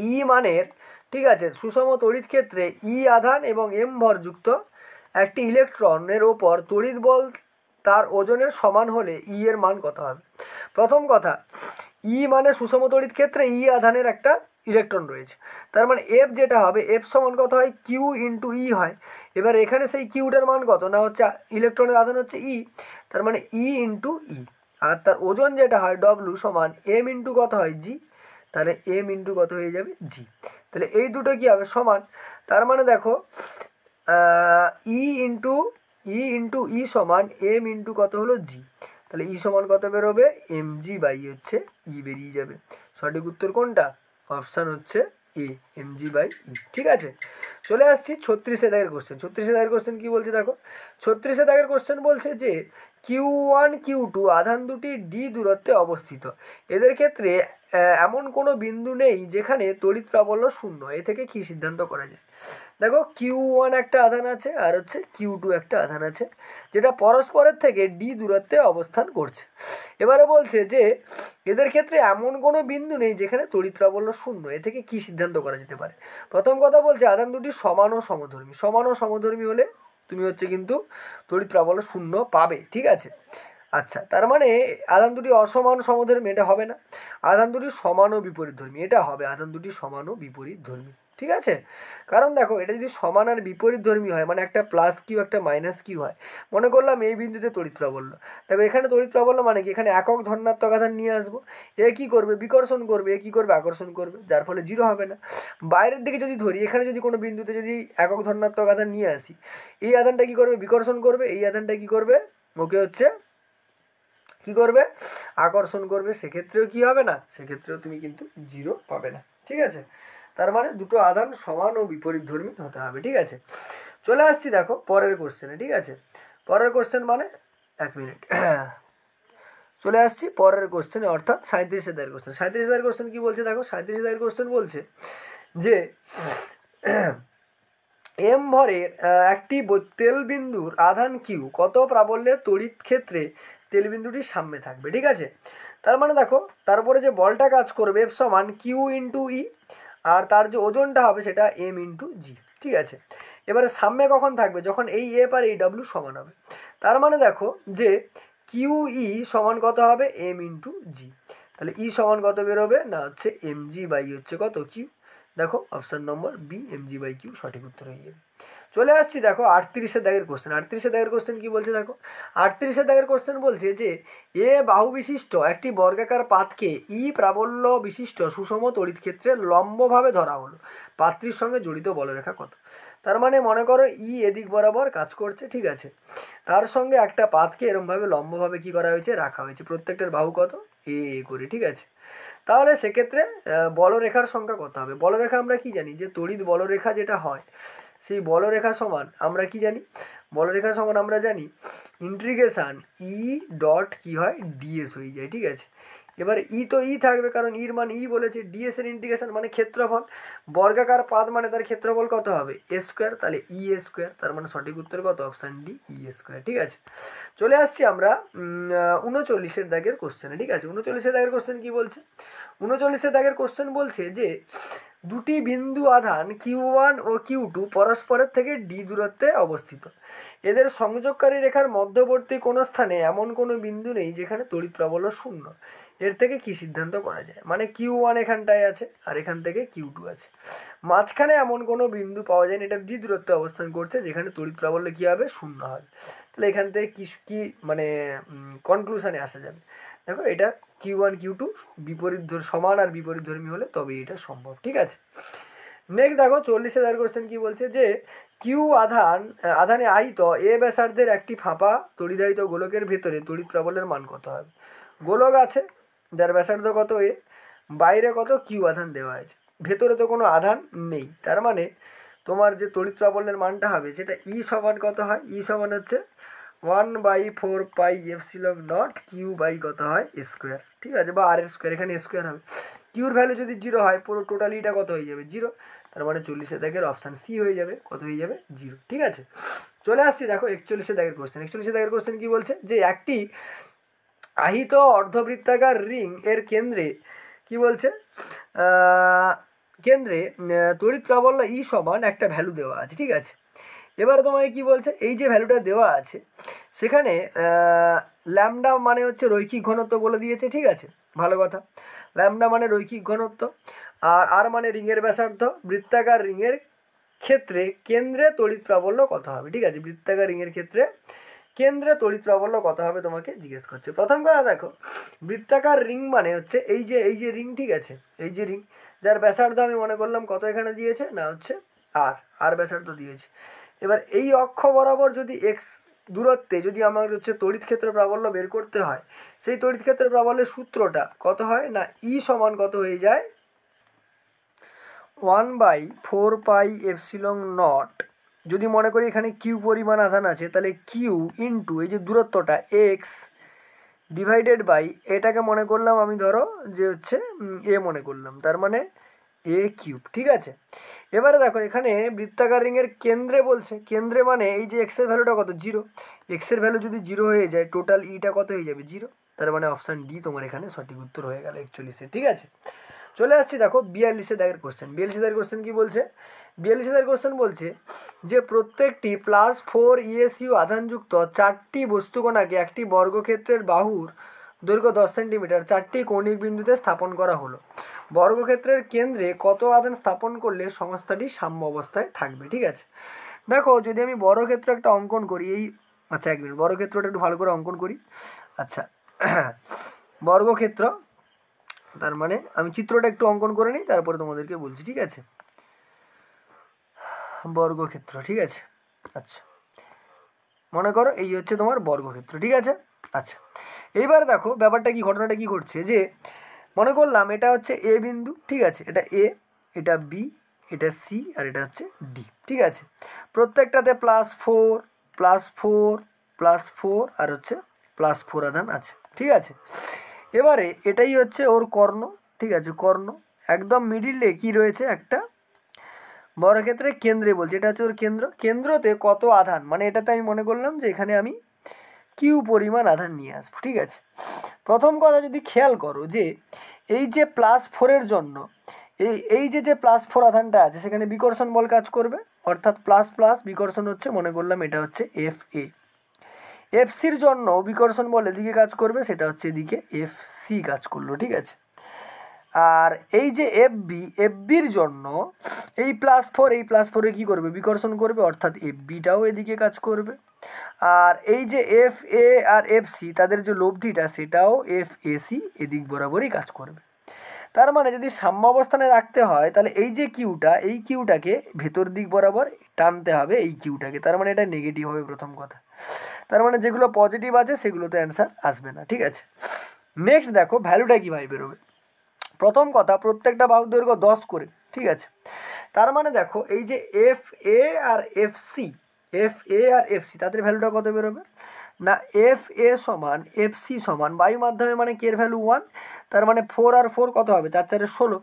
ই মানের, ঠিক আছে, সুষম তড়িৎ ক্ষেত্রে ই আধান এবং এম ভরযুক্ত একটি ইলেকট্রনের ওপর তড়িৎ বল তার ওজনের সমান হলে ই এর মান কত হবে? প্রথম কথা, ই মানে সুষম তড়িৎ ক্ষেত্রে ই আধানের একটা ইলেকট্রন রয়েছে, তার মানে এফ যেটা হবে এফ সমান কত হয়? কিউ ইন্টু ই হয়। এবার এখানে সেই কিউটার মান কত না হচ্ছে ইলেকট্রনের আধান হচ্ছে ই, তার মানে ই ইন্টু ই, আর তার ওজন যেটা হয় ডব্লু সমান এম ইন্টু কত হয়? জি, তাহলে এম ইন্টু কত হয়ে যাবে? জি। তাহলে এই দুটো কী হবে? সমান। তার মানে দেখো ই ইন্টু ই সমান এম ইন্টু কত হলো? জি। তাহলে ই সমান কত বেরোবে? এম জি বাই হচ্ছে ই বেরিয়ে যাবে। সঠিক উত্তর কোনটা? অপশান হচ্ছে এ, এম জি বাই ই, ঠিক আছে। চলে আসছি 36 দাগের কোশ্চেন। 36 দাগের কোশ্চেন কী বলছে দেখো? 36 দাগের কোশ্চেন বলছে যে কিউ ওয়ান কিউ টু আধান দুটি ডি দূরত্বে অবস্থিত, এদের ক্ষেত্রে এমন কোনো বিন্দু নেই যেখানে তড়িৎ প্রাবল্য শূন্য, এ থেকে কী সিদ্ধান্ত করা যায়? দেখো কিউ ওয়ান একটা আধান আছে আর হচ্ছে কিউ টু একটা আধান আছে, যেটা পরস্পরের থেকে ডি দূরত্বে অবস্থান করছে। এবারে বলছে যে এদের ক্ষেত্রে এমন কোনো বিন্দু নেই যেখানে তড়িৎ প্রাবল্য শূন্য, এ থেকে কী সিদ্ধান্ত করা যেতে পারে? প্রথম কথা বলছে আধান দুটি সমান ও সমধর্মী। সমান ও সমধর্মী হলে তুমি হচ্ছে কিন্তু তড়িৎ প্রাবল্য শূন্য পাবে, ঠিক আছে। আচ্ছা, তার মানে আধান দুটি অসমান সমধর্মী এটা হবে না, আধান দুটি সমান ও বিপরীতধর্মী এটা হবে, আধান দুটি সমান ও বিপরীতধর্মী, ঠিক আছে। কারণ দেখো এটা যদি সমান আর বিপরীতধর্মী হয় মানে একটা প্লাস কিউ একটা মাইনাস কিউ হয়, মনে করলাম এই বিন্দুতে তড়িৎ প্রাবল্য, দেখো এখানে তড়িৎ প্রাবল্য মানে কি? এখানে একক ধনাত্মক আধান নিয়ে আসবো, এ কী করবে? বিকর্ষণ করবে, এ কী করবে? আকর্ষণ করবে, যার ফলে জিরো হবে না। বাইরের দিকে যদি ধরি, এখানে যদি কোনো বিন্দুতে যদি একক ধনাত্মক আধান নিয়ে আসি, এই আধানটা কী করবে? বিকর্ষণ করবে, এই আধানটা কী করবে? ওকে হচ্ছে কী করবে? আকর্ষণ করবে, সেক্ষেত্রেও কী হবে না? সেক্ষেত্রেও তুমি কিন্তু জিরো পাবে না, ঠিক আছে। তার মানে দুটো আধান সমান ও বিপরীতধর্মী হতে হবে, ঠিক আছে। চলে আসছি দেখো পরের কোশ্চেনে, ঠিক আছে। পরের কোশ্চেন মানে 1 মিনিট চলে আসছি পরের কোশ্চেনে, অর্থাৎ 37 দাগের কোশ্চেন। 37 দাগের কোশ্চেন কী বলছে দেখো? 37 দাগের কোশ্চেন বলছে যে এম ভরের একটি তেলবিন্দুর আধান কিউ কত প্রাবল্যে তড়িৎ ক্ষেত্রে তেলবিন্দুটির সামনে থাকবে, ঠিক আছে। তার মানে দেখো তারপরে যে বলটা কাজ করবে এফ সমান কিউ ইন্টু ই, আর তার যে ওজনটা হবে সেটা এম ইন্টু জি, ঠিক আছে। এবারে সামনে কখন থাকবে? যখন এই এফ আর এই ডাব্লিউ সমান হবে। তার মানে দেখো যে কিউ ই সমান কত হবে? এম ইন্টু জি। তাহলে ই সমান কত বেরোবে না হচ্ছে এম জি বাই হচ্ছে কত? কিউ। দেখো option number B, m g by q সঠিক উত্তর হয়ে যাবে। চলে আসছি দেখো 38 দাগের কোশ্চেন। 38 দাগের কোশ্চেন কী বলছে দেখো? 38 দাগের কোশ্চেন বলছে যে এ বাহু বিশিষ্ট একটি বর্গাকার পাতকে ই প্রাবল্য বিশিষ্ট সুষম তড়িৎ ক্ষেত্রে লম্বভাবে ধরা হলো, পাত্রীর সঙ্গে জড়িত বলরেখা কত? তার মানে মনে করো ই এদিক বরাবর কাজ করছে, ঠিক আছে, তার সঙ্গে একটা পাতকে এরমভাবে লম্বভাবে কী করা হয়েছে? রাখা হয়েছে, প্রত্যেকটার বাহু কত? এ করে, ঠিক আছে। তাহলে সেক্ষেত্রে বলরেখার সংখ্যা কত হবে? বলরেখা আমরা কি জানি যে তড়িৎ বলরেখা যেটা হয় সেই বলরেখা সমান আমরা কি জানি? বলরেখা সমান আমরা জানি ইন্টিগ্রেশান ই ডট কী হয়? ডিএস হয়ে যায়, ঠিক আছে। এবার ই তো ই থাকবে কারণ ইর মান ই বলেছে, ডিএস এর ইন্টিগ্রেশন মানে ক্ষেত্রফল, বর্গাকার পাত মানে তার ক্ষেত্রফল কত হবে? এ স্কোয়ার, তাহলে ই এ স্কোয়ার, তার মানে সঠিক উত্তর কত? অপশান ডি, ই এ স্কোয়ার, ঠিক আছে। চলে আসছি আমরা 39 দাগের কোশ্চেনে, ঠিক আছে। 39 দাগের কোশ্চেন কী বলছে? 39 দাগের কোশ্চেন বলছে যে দুটি বিন্দু আধান Q1 ও Q2 পরস্পরের থেকে d দূরত্বে অবস্থিত। এদের সংযোগকারী রেখার মধ্যবর্তী কোনো স্থানে এমন কোনো বিন্দু নেই যেখানে তড়িৎ প্রাবল্য শূন্য। এর থেকে কি সিদ্ধান্ত করা যায়? মানে Q1 এখানটায় আছে আর এখান থেকে Q2 আছে, মাঝখানে এমন কোনো বিন্দু পাওয়া যায় না, এটা d দূরত্বে অবস্থান করছে, যেখানে তড়িৎ প্রাবল্য কী হবে? শূন্য হবে। তাহলে এখান থেকে কি মানে কনক্লুশনে আসা যাবে? দেখো, এটা Q1 Q2 সমান আর বিপরীতধর্মী হলে তবেই এটা সম্ভব। ঠিক আছে, নেক্সট দেখো 40,000 কোশ্চেন কি বলছে যে কিউ আধানে আহিত এ ব্যাসার্ধের একটি ফাঁপা তড়িদাহিত গোলকের ভেতরে তড়িৎ প্রাবল্যের মান কত হবে? গোলক আছে যার ব্যাসার্ধ কত এ, বাইরে কত কিউ আধান দেওয়া আছে, ভেতরে তো কোনো আধান নেই, তার মানে তোমার যে তড়িৎ প্রাবল্যের মানটা হবে সেটা ই সমান কত হয়? ই সমান হচ্ছে 1/4πε0 কিউ বাই কত হয়? স্কোয়ার। ঠিক আছে, বা আর এর স্কোয়ার, এখানে স্কোয়ার হবে। কিউর ভ্যালু যদি 0 হয়, পুরো টোটালিটা কত হয়ে যাবে? 0। তার মানে 40 দাগের অপশান সি হয়ে যাবে। কত হয়ে যাবে? 0। ঠিক আছে, চলে আসছি দেখো 41 দাগের কোশ্চেন। 41 দাগের কোশ্চেন কি বলছে যে একটি আহিত অর্ধবৃত্তাকার রিং এর কেন্দ্রে কি বলছে? কেন্দ্রে তড়িৎ প্রাবল্য ই সমান একটা ভ্যালু দেওয়া আছে। ঠিক আছে, এবারে তোমাকে কি বলছে? এই যে ভ্যালুটা দেওয়া আছে সেখানে ল্যামডা মানে হচ্ছে রৈখিক ঘনত্ব বলে দিয়েছে। ঠিক আছে, ভালো কথা, ল্যামডা মানে রৈখিক ঘনত্ব, আর আর মানে রিংয়ের ব্যাসার্ধ। বৃত্তাকার রিংয়ের ক্ষেত্রে কেন্দ্রে তড়িৎ প্রাবল্য কত হবে? ঠিক আছে, বৃত্তাকার রিংয়ের ক্ষেত্রে কেন্দ্রে তড়িৎ প্রাবল্য কত হবে তোমাকে জিজ্ঞেস করছে। প্রথম কথা দেখো, বৃত্তাকার রিং মানে হচ্ছে এই যে রিং। ঠিক আছে, এই যে রিং যার ব্যাসার্ধ আমি মনে করলাম কত এখানে দিয়েছে না হচ্ছে আর ব্যাসার্ধ দিয়েছে। এবার এই অক্ষ বরাবর যদি এক্স দূরত্বে যদি আমার হচ্ছে তড়িৎ ক্ষেত্র প্রাবল্য বের করতে হয়, সেই তড়িৎ ক্ষেত্র প্রাবল্যের সূত্রটা কত হয় না ই সমান কত হয়ে যায়? 1/4πε0। যদি মনে করি এখানে কিউ পরিমাণ আধান আছে, তাহলে কিউ ইন্টু এই যে দূরত্বটা এক্স ডিভাইডেড বাই এটাকে মনে করলাম আমি, ধরো যে হচ্ছে এ মনে করলাম, তার মানে এ কিউব। ঠিক আছে, এবারে দেখো এখানে বৃত্তাকার রিংয়ের কেন্দ্রে বলছে, কেন্দ্রে মানে এই যে এক্সের ভ্যালুটা কত? 0। এক্সের ভ্যালু যদি 0 হয়ে যায়, টোটাল ইটা কত হয়ে যাবে? 0। তার মানে অপশান ডি তোমার এখানে সঠিক উত্তর হয়ে গেল 41। ঠিক আছে, চলে আসছি দেখো 42 দাগের কোশ্চেন। 42 দাগের কোশ্চেন কি বলছে? 42 দাগের কোশ্চেন বলছে যে প্রত্যেকটি +4 ইএসইউ আধানযুক্ত 4টি বস্তুকণাকে একটি বর্গক্ষেত্রের বাহুর দৈর্ঘ্য 10 সেন্টিমিটার 4টি কৌণিক বিন্দুতে স্থাপন করা হলো। বর্গক্ষেত্রের কেন্দ্রে কত আধান স্থাপন করলে সংস্থাটি সাম্য অবস্থায় থাকবে? ঠিক আছে, দেখো যদি আমি বর্গক্ষেত্র একটা অঙ্কন করি, এই আচ্ছা 1 মিনিট, বর্গক্ষেত্রটা একটু ভালো করে অঙ্কন করি। আচ্ছা, বর্গক্ষেত্র, তার মানে আমি চিত্রটা একটু অঙ্কন করে নিই, তারপরে তোমাদেরকে বলছি। ঠিক আছে, বর্গক্ষেত্র। ঠিক আছে, আচ্ছা মনে করো এই হচ্ছে তোমার বর্গক্ষেত্র। ঠিক আছে, আচ্ছা এইবার দেখো ব্যাপারটা কি, ঘটনাটা কি ঘটছে যে মনে করলাম এটা হচ্ছে এ বিন্দু। ঠিক আছে, এটা এ, এটা বি, এটা সি, আর এটা হচ্ছে ডি। ঠিক আছে, প্রত্যেকটাতে +4 +4 +4 আর হচ্ছে +4 আধান আছে। ঠিক আছে, এবারে এটাই হচ্ছে ওর কর্ণ। ঠিক আছে, কর্ণ একদম মিডিলে কি রয়েছে? একটা বর্গক্ষেত্রের কেন্দ্রে বলছে, এটা হচ্ছে ওর কেন্দ্র। কেন্দ্রতে কত আধান, মানে এটাতে আমি মনে করলাম যে এখানে আমি কিউ পরিমাণ আধান নিয়ে আসবো। ঠিক আছে, প্রথম কথা যদি খেয়াল করো যে এই যে +4-এর জন্য এই যে +4 আধানটা আছে সেখানে বিকর্ষণ বল কাজ করবে, অর্থাৎ প্লাস প্লাস বিকর্ষণ হচ্ছে, মনে করলাম এটা হচ্ছে এফ এ। এফসির জন্য বিকর্ষণ বল এদিকে কাজ করবে, সেটা হচ্ছে এদিকে এফ সি কাজ করলো। ঠিক আছে, আর এই যে এফবির জন্য এই +4 কী করবে? বিকর্ষণ করবে, অর্থাৎ এফ বিটাও এদিকে কাজ করবে। আর এই যে এফ এ আর এফ সি তাদের যে লব্ধিটা সেটাও এফ এ সি এদিক বরাবরই কাজ করবে। তার মানে যদি সাম্য অবস্থানে রাখতে হয় তাহলে এই যে কিউটা, এই কিউটাকে ভেতর দিক বরাবর টানতে হবে এই কিউটাকে, তার মানে এটা নেগেটিভ হবে প্রথম কথা। তার মানে যেগুলো পজিটিভ আছে সেগুলোতে অ্যান্সার আসবে না। ঠিক আছে, নেক্সট দেখো ভ্যালুটা কীভাবে বেরোবে। প্রথম কথা, প্রত্যেকটা বাহুর দৈর্ঘ্য 10 করে। ঠিক আছে, তার মানে দেখো এই যে এফ এ আর এফ সি তাদের ভ্যালুটা কত বেরোবে না এফ এ সমান এফ সি সমান বায়ু মাধ্যমে মানে কে এর ভ্যালু 1, তার মানে 4 আর 4 কত হবে? 4 4 16,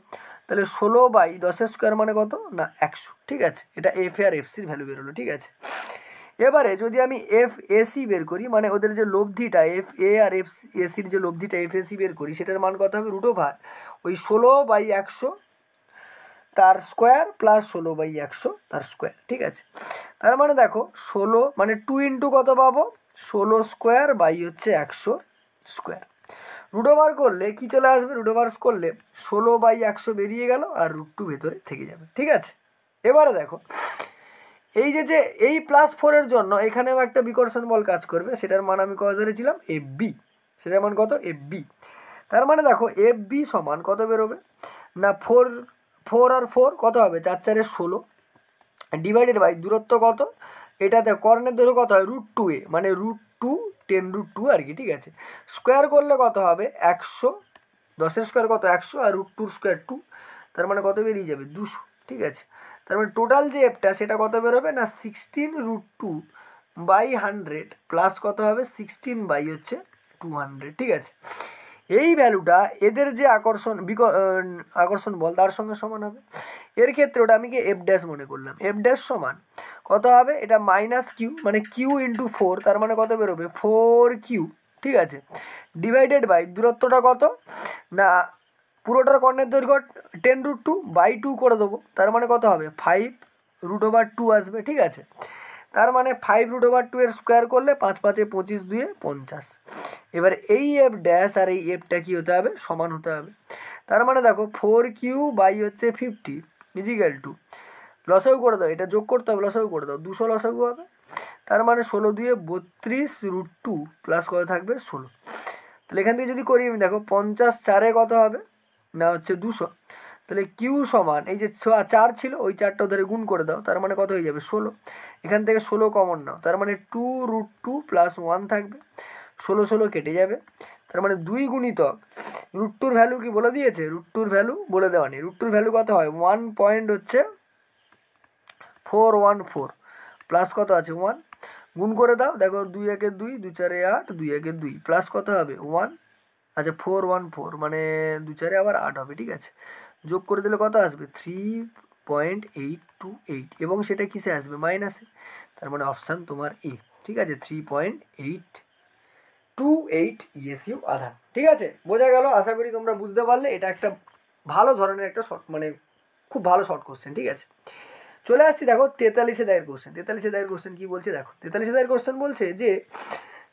তাহলে 16/10² মানে কত না 100। ঠিক আছে, এটা এফ এ আর এফ সির ভ্যালু বেরোলো। ঠিক আছে, এবারে যদি আমি এফ এসি বের করি, মানে ওদের যে লব্ধিটা এফ এ আর এফ এসির যে লব্ধিটা এফ এসি বের করি, সেটার মান কত হবে? √ওই 16/100 তার স্কোয়ার প্লাস 16/100 তার স্কোয়ার, ঠিক আছে। তার মানে দেখো 16 মানে 2 ইন্টু কত পাবো, 16 স্কোয়ার বাই হচ্ছে 100 স্কোয়ার। রুট ওভার করলে কী চলে আসবে, রুট ওভার করলে 16/100 বেরিয়ে গেল আর √2 ভেতরে থেকে যাবে, ঠিক আছে। এবারে দেখো এই যে এই +4 জন্য এখানেও একটা বিকর্ষণ বল কাজ করবে, সেটার মান আমি কত ধরেছিলাম, FB, সেটার মান কত, FB। তার মানে দেখো FB সমান কত বেরোবে না, 4 আর 4 কত হবে, 4 4 16 ডিভাইডেড বাই দূরত্ব কত, এটাতে কর্ণের দৈর্ঘ্য কত হয়, √2a, মানে √2 10√2 আর কি, ঠিক আছে। স্কোয়ার করলে কত হবে 100, 10-এর স্কোয়ার কত 100 আর √2 স্কোয়ার 2, তার মানে কত বেরিয়ে যাবে 200, ঠিক আছে। তার মানে টোটাল যে এফটা সেটা কত বেরোবে না 16√2/100 প্লাস কত হবে 16 বাই হচ্ছে 200, ঠিক আছে। এই ভ্যালুটা এদের যে আকর্ষণ বল তার সঙ্গে সমান হবে। এর ক্ষেত্রে ওটা আমি কি এফ ড্যাশ মনে করলাম, এফ ড্যাশ সমান কত হবে, এটা -q মানে q ইন্টু 4, তার মানে কত বেরোবে 4q, ঠিক আছে, ডিভাইডেড বাই দূরত্বটা কত না, পুরোটার কর্ণের দৈর্ঘ্য 10√2/2 করে দেবো, তার মানে কত হবে 5√2 আসবে, ঠিক আছে। তার মানে 5√2 এর স্কোয়ার করলে 5 5 25, 2 50। এবার এই এফ ড্যাশ আর এই এফটা কী হতে হবে, সমান হতে হবে। তার মানে দেখো 4q বাই হচ্ছে 50 ইজিক্যাল টু, লসাগু করে দাও, এটা যোগ করতে হবে, লসাগু করে দাও, 200 লসাগু হবে। তার মানে 16 2 32√2 প্লাস কত থাকবে 16। তাহলে এখান থেকে যদি করি আমি দেখো 50 4 কত হবে না হচ্ছে 200। তাহলে কিউ সমান এই যে 4 ছিল ওই 4টা ধরে গুণ করে দাও, তার মানে কত হয়ে যাবে 16। এখান থেকে 16 কমন নাও, তার মানে 2√2 প্লাস 1 থাকবে, 16 16 কেটে যাবে। তার মানে 2 গুণিতক √2 ভ্যালু কি বলে দিয়েছে, √2 ভ্যালু বলে দেওয়া নেই, √2 ভ্যালু কত হয় 1.414 প্লাস কত আছে 1, গুণ করে দাও, দেখো 2 1 2, 2 4 8, 2 1 2 প্লাস কত হবে 1, আচ্ছা 414 মানে 2 4 আবার 8 হবে, ঠিক আছে। যোগ করে দিলে কত আসবে 3.828 এবং সেটা কিসে আসবে মাইনাসে, তার মানে অপশান তোমার এ, ঠিক আছে, 3.828 ইএসইউ আধান, ঠিক আছে। বোঝা গেল, আশা করি তোমরা বুঝতে পারলে। এটা একটা ভালো ধরনের একটা শর্ট, মানে খুব ভালো শর্ট কোশ্চেন, ঠিক আছে। চলে আসছি দেখো 43 দাগের কোশ্চেন। 43 দাগের কোশ্চেন কী বলছে দেখো, 43 দাগের কোশ্চেন বলছে যে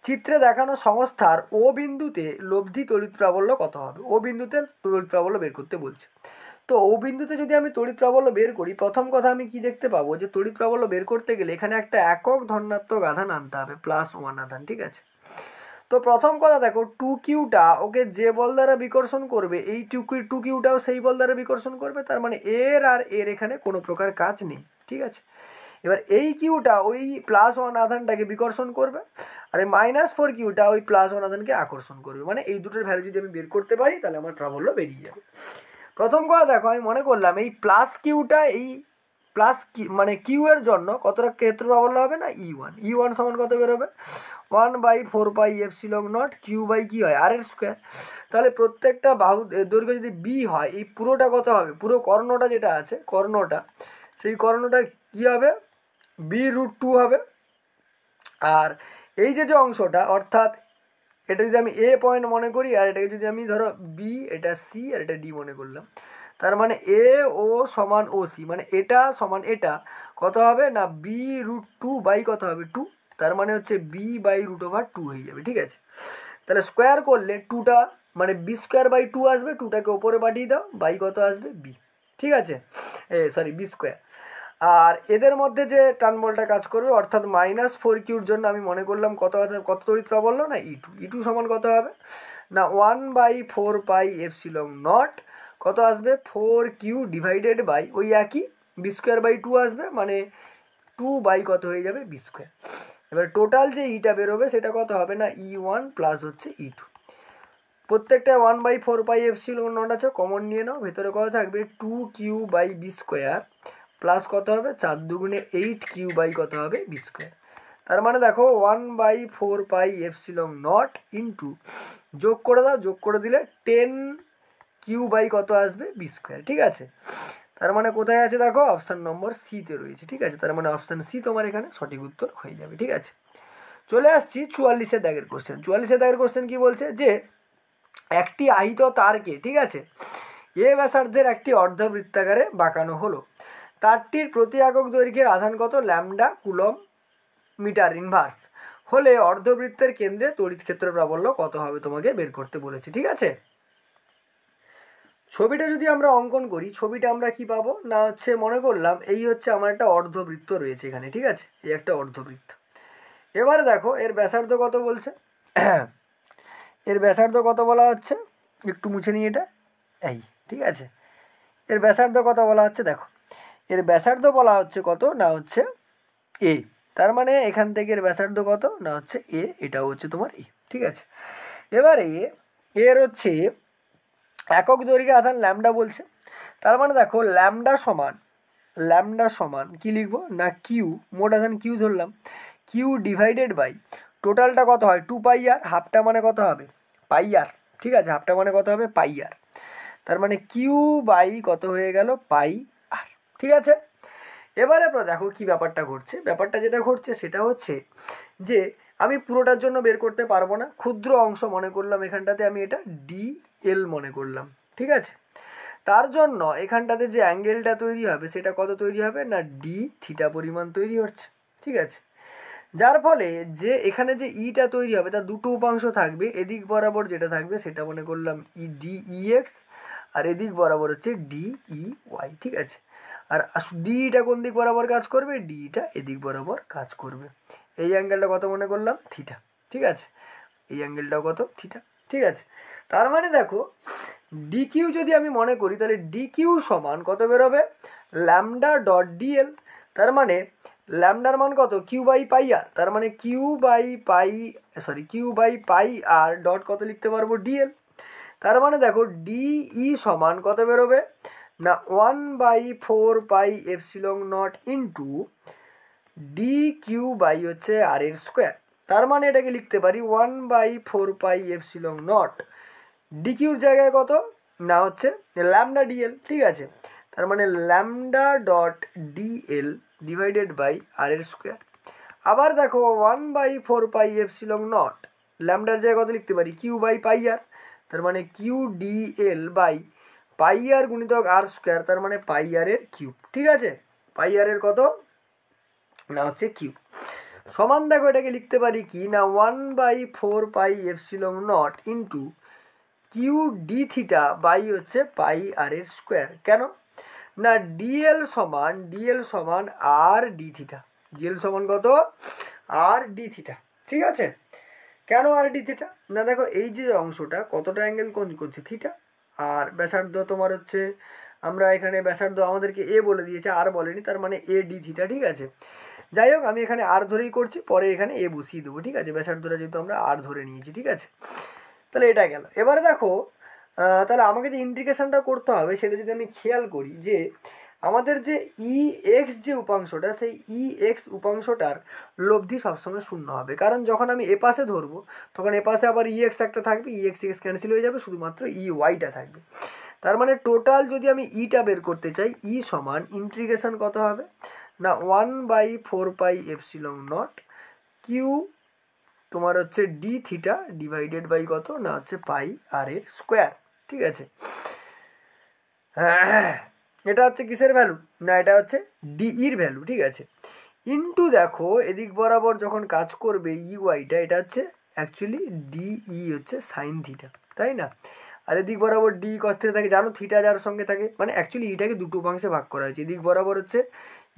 চিত্রে দেখানো সংস্থার ও বিন্দুতে লব্ধি তড়িৎ প্রাবল্য কত হবে, ও বিন্দুতে তড়িৎ প্রাবল্য বের করতে বলছে। তো ও বিন্দুতে যদি আমি তড়িৎ প্রাবল্য বের করি, প্রথম কথা আমি কি দেখতে পাবো যে তড়িৎ প্রাবল্য বের করতে গেলে এখানে একটা একক ধনাত্মক আধান আনতে হবে, +1 আধান, ঠিক আছে। তো প্রথম কথা দেখো 2qটা ওকে যে বল দ্বারা বিকর্ষণ করবে, এই 2qটাও সেই বল দ্বারা বিকর্ষণ করবে, তার মানে এর আর এর এখানে কোনো প্রকার কাজ নেই, ঠিক আছে। এবার এই কিউটা ওই +1 আধানটাকে বিকর্ষণ করবে, আর এই -4qটা ওই +1 আধানকে আকর্ষণ করবে, মানে এই দুটোর ভ্যালু যদি আমি বের করতে পারি তাহলে আমার প্রাবল্য বেরিয়ে যাবে। প্রথম কথা দেখো আমি মনে করলাম এই +qটা এই মানে কিউ এর জন্য কতটা ক্ষেত্র প্রাবল্য হবে না E1 সমান কত বেরোবে 1/4πε0 q/, কি হয় আর এর স্কোয়ার। তাহলে প্রত্যেকটা বাহু দৈর্ঘ্য যদি বি হয়, এই পুরোটা কত হবে, পুরো কর্ণটা যেটা আছে কর্ণটা, সেই কর্ণটা কী হবে b√2 হবে। আর এই যে অংশটা অর্থাৎ এটা যদি আমি এ পয়েন্ট মনে করি আর এটাকে যদি আমি ধরো বি, এটা সি আর এটা ডি মনে করলাম, তার মানে এ ও সমান ও সি, মানে এটা সমান এটা কত হবে না b√2 বাই কত হবে 2, তার মানে হচ্ছে b/√2 হয়ে যাবে, ঠিক আছে। তাহলে স্কোয়ার করলে 2টা মানে b²/2 আসবে, 2টাকে ওপরে পাঠিয়ে দাও, বাই কত আসবে বি, ঠিক আছে, b²। আর এদের মধ্যে যে টান বলটা কাজ করবে অর্থাৎ -4qর জন্য আমি মনে করলাম কত তড়িৎ প্রাবল্য না E2 সমান কত হবে না 1/4πε0 কত আসবে 4q ডিভাইডেড বাই ওই একই b²/2 আসবে, মানে 2 বাই কত হয়ে যাবে b²। এবার টোটাল যে ইটা বেরোবে সেটা কত হবে না E1 প্লাস হচ্ছে E2, প্রত্যেকটা 1/4πε0 আছে, কমন নিয়ে নাও, ভেতরে কত থাকবে 2q/b² প্লাস কত হবে 4 2 8q বাই কত হবে b²। তার মানে দেখো 1/4πε0 ইন্টু যোগ করে দাও, যোগ করে দিলে 10q বাই কত আসবে b², ঠিক আছে। তার মানে কোথায় আছে দেখো অপশান নম্বর সিতে রয়েছে, ঠিক আছে। তার মানে অপশান সি তোমার এখানে সঠিক উত্তর হয়ে যাবে, ঠিক আছে। চলে আসছি 44 দাগের কোশ্চেন। 44 দাগের কোশ্চেন কি বলছে যে একটি আহিত তারকে, ঠিক আছে, এ ব্যাসার্ধের একটি অর্ধবৃত্তাকারে বাঁকানো হলো, তারটির প্রতি একক দৈর্ঘ্যের আধান কত, ল্যামডা কুলম মিটার ইনভার্স হলে অর্ধবৃত্তের কেন্দ্রে তড়িৎ ক্ষেত্র প্রাবল্য কত হবে তোমাকে বের করতে বলেছি। ঠিক আছে, ছবিটা যদি আমরা অঙ্কন করি, ছবিটা আমরা কি পাবো না হচ্ছে, মনে করলাম এই হচ্ছে আমার একটা অর্ধবৃত্ত রয়েছে এখানে। ঠিক আছে, এই একটা অর্ধবৃত্ত। এবারে দেখো এর ব্যাসার্ধ কত বলছে, এর ব্যাসার্ধ কত বলা হচ্ছে, একটু মুছে নিই এটা, এই ঠিক আছে, এর ব্যাসার্ধ কত বলা হচ্ছে, দেখো এর ব্যাসার্ধ বলা হচ্ছে কত না হচ্ছে এ, তার মানে এখান থেকে এর ব্যাসার্ধ কত না হচ্ছে এ, এটাও হচ্ছে তোমার এ। ঠিক আছে, এবারে এর হচ্ছে একক দৈর্ঘ্যে আধান ল্যামডা বলছে, তার মানে দেখো ল্যামডা সমান কি লিখবো না কিউ, মোট আধান কিউ ধরলাম, কিউ ডিভাইডেড বাই টোটালটা কত হয় 2 পাই আর, হাফটা মানে কত হবে পাই আর। ঠিক আছে, হাফটা মানে কত হবে পাই আর, তার মানে কিউ বাই কত হয়ে গেল পাই আর। ঠিক আছে, এবারে আপনারা দেখো কি ব্যাপারটা ঘটছে, ব্যাপারটা যেটা ঘটছে সেটা হচ্ছে যে আমি পুরোটার জন্য বের করতে পারবো না, ক্ষুদ্র অংশ মনে করলাম এখানটাতে, আমি এটা ডি এল মনে করলাম। ঠিক আছে, তার জন্য এখানটাতে যে অ্যাঙ্গেলটা তৈরি হবে সেটা কত তৈরি হবে না ডি থিটা পরিমাণ তৈরি হচ্ছে। ঠিক আছে, যার ফলে যে এখানে যে ইটা তৈরি হবে তার দুটো উপাংশ থাকবে, এদিক বরাবর যেটা থাকবে সেটা মনে করলাম ই ডি ই এক্স, আর এদিক বরাবর হচ্ছে ডি ই ওয়াই। ঠিক আছে, আর ডিটা কোন দিক বরাবর কাজ করবে, ডিটা এদিক বরাবর কাজ করবে। এই অ্যাঙ্গেলটা কত মনে করলাম থিটা। ঠিক আছে, এই অ্যাঙ্গেলটাও কত থিটা। ঠিক আছে, তার মানে দেখো ডিকিউ যদি আমি মনে করি তাহলে ডিকিউ সমান কত বেরোবে ল্যামডা ডট ডিএল, তার মানে ল্যামডার মান কত কিউ বাই পাই আর, তার মানে q by pi r dot কত লিখতে পারবো ডিএল, তার মানে দেখো ডিই সমান কত বেরোবে না 1/4 epsilon naught into d q by হচ্ছে আর এর স্কোয়ার, তার মানে এটাকে লিখতে পারি 1/4 এপসিলন নট ডি কিউর জায়গায় কত না হচ্ছে ল্যামডা ডিএল। ঠিক আছে, তার মানে lambda dot DL divided by R এর স্কোয়ার। আবার দেখো 1/4 এপসিলন নট ল্যামডার জায়গায় কত লিখতে পারি কিউ বাই পাই আর, তার মানে কিউ ডিএল বাই পাই আর গুণিতক আর স্কোয়ার, তার মানে পাই আর এর কিউব। ঠিক আছে, পাই আর এর কত না হচ্ছে কিউব সমান দেখো এটাকে লিখতে পারি কি না 1/4 epsilon naught into q d theta by হচ্ছে পাই আর এর স্কোয়ার। কেন না ডিএল সমান আর ডি থিটা, ডিএল সমান কত আর ডি থিটা। ঠিক আছে, কেন আর ডি থিটা না দেখো এই যে অংশটা কতটা অ্যাঙ্গেল কোণ করছে থিটা, আর ব্যাসার্ধ তোমার হচ্ছে আমরা এখানে ব্যাসার্ধ আমাদেরকে এ বলে দিয়েছে আর বলেনি, তার মানে এ ডি থিটা। ঠিক আছে, যাই হোক আমি এখানে আর ধরেই করছি, পরে এখানে এ বসিয়ে দেবো। ঠিক আছে, ব্যাসার্ধটা যেহেতু আমরা আর ধরে নিয়েছি। ঠিক আছে, তাহলে এটা গেল। এবারে দেখো তাহলে আমাকে যে ইন্টিগ্রেশনটা করতে হবে সেটা যদি আমি খেয়াল করি যে আমাদের যে ই এক্স যে উপাংশটা, সেই ই এক্স উপাংশটার লব্ধি সবসময় শূন্য হবে, কারণ যখন আমি এপাশে ধরবো তখন এপাশে আবার ই এক্স একটা থাকবে, ই এক্স এক্স ক্যান্সেল হয়ে যাবে, শুধুমাত্র ই ওয়াইটা থাকবে। তার মানে টোটাল যদি আমি ইটা বের করতে চাই, ই সমান ইন্টিগ্রেশন কত হবে না 1/4 এপসিলন নট কিউ তোমার হচ্ছে ডি থিটা ডিভাইডেড বাই কত না হচ্ছে পাই আর এর স্কোয়ার। ঠিক আছে, এটা হচ্ছে কিসের ভ্যালু না এটা হচ্ছে ডিইর ভ্যালু। ঠিক আছে, ইন্টু দেখো এদিক বরাবর যখন কাজ করবে ই ওয়াইটা, এটা হচ্ছে অ্যাকচুয়ালি ডিই হচ্ছে সাইন থিটা, তাই না, আর এদিক বরাবর ডি কস থিটা থাকে, জানো থিটা যার সঙ্গে থাকে, মানে অ্যাকচুয়ালি ইটাকে দুটো উপাংশে ভাগ করা হয়েছে, এদিক বরাবর হচ্ছে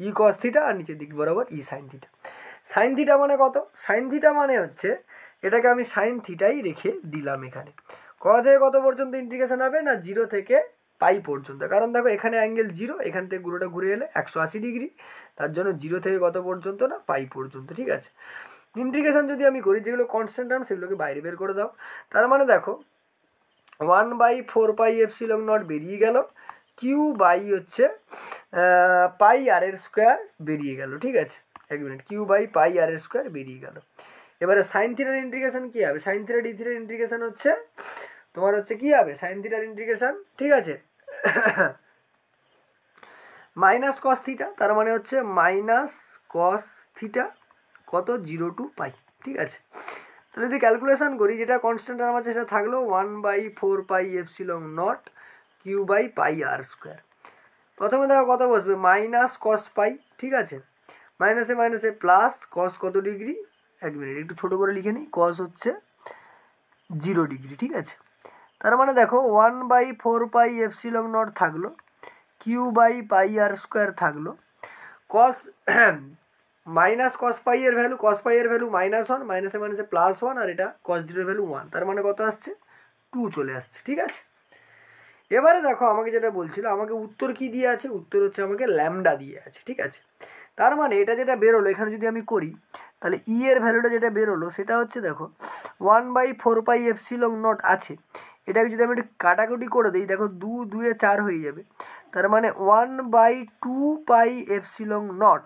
ই কস থিটা আর নিচের দিক বরাবর ই সাইন থিটা। সাইন থিটা মানে কত, সাইন থিটা মানে হচ্ছে এটাকে আমি সাইন থিটাই রেখে দিলাম এখানে। কত থেকে কত পর্যন্ত ইন্টিগ্রেশন হবে না 0 থেকে পাই পর্যন্ত, কারণ দেখো এখানে অ্যাঙ্গেল 0, এখান থেকে পুরোটা ঘুরে এলে 180 ডিগ্রি, তার জন্য 0 থেকে কত পর্যন্ত না পাই পর্যন্ত। ঠিক আছে, ইন্টিগ্রেশন যদি আমি করি যেগুলো কনস্ট্যান্ট টার্ম সেগুলোকে বাইরে বের করে দাও, তার মানে দেখো 1/4 এপসিলন নট বেরিয়ে গেল, কিউ বাই হচ্ছে পাই আর এর স্কোয়ার বেরিয়ে গেল। ঠিক আছে, এক মিনিট, কিউ বাই পাই আর এর স্কোয়ার বেরিয়ে গেল। এবারে সাইন থিটার ইন্টিগ্রেশন কী হবে, সাইন থিটা ডি থিটার ইন্টিগ্রেশন হচ্ছে তোমার হচ্ছে কী হবে সাইন থিটার ইন্টিগ্রেশন, ঠিক আছে, মাইনাস কস থিটা, তার মানে হচ্ছে মাইনাস কস থিটা কত 0 টু পাই। ঠিক আছে, তাহলে যদি ক্যালকুলেশন করি যেটা কনস্ট্যান্ট টার্ম আছে সেটা থাকলো 1/4 epsilon naught Q by pi r square. প্রথমে দেখো কত বসবে, মাইনাস কস পাই, ঠিক আছে, মাইনাসে মাইনাসে প্লাস কস কত ডিগ্রি, 1 মিনিট একটু ছোটো করে লিখে নিই, কস হচ্ছে 0 ডিগ্রি, ঠিক আছে। তার মানে দেখো 1/4 পাই এপসিলন নট থাকলো, q by pi r square থাকলো, কস মাইনাস কস পাই এর ভ্যালু, কস পাই এর ভ্যালু -1, মাইনাসে মাইনাসে +1, আর এটা কস জিরোর ভ্যালু 1, তার মানে কত আসছে 2 চলে আসছে, ঠিক আছে। এবারে দেখো আমাকে যেটা বলছিল, আমাকে উত্তর কি দিয়ে আছে, উত্তর হচ্ছে আমাকে ল্যামডা দিয়ে আছে, ঠিক আছে। তার মানে এটা যেটা বেরোলো এখানে যদি আমি করি, তাহলে ই এর ভ্যালুটা যেটা বেরোলো সেটা হচ্ছে দেখো 1/4 পাই এপসিলন নট আছে, এটাকে যদি আমি একটু কাটাকুটি করে দিই, দেখো 2 2 এ 4 হয়ে যাবে, তার মানে 1/2 pi epsilon naught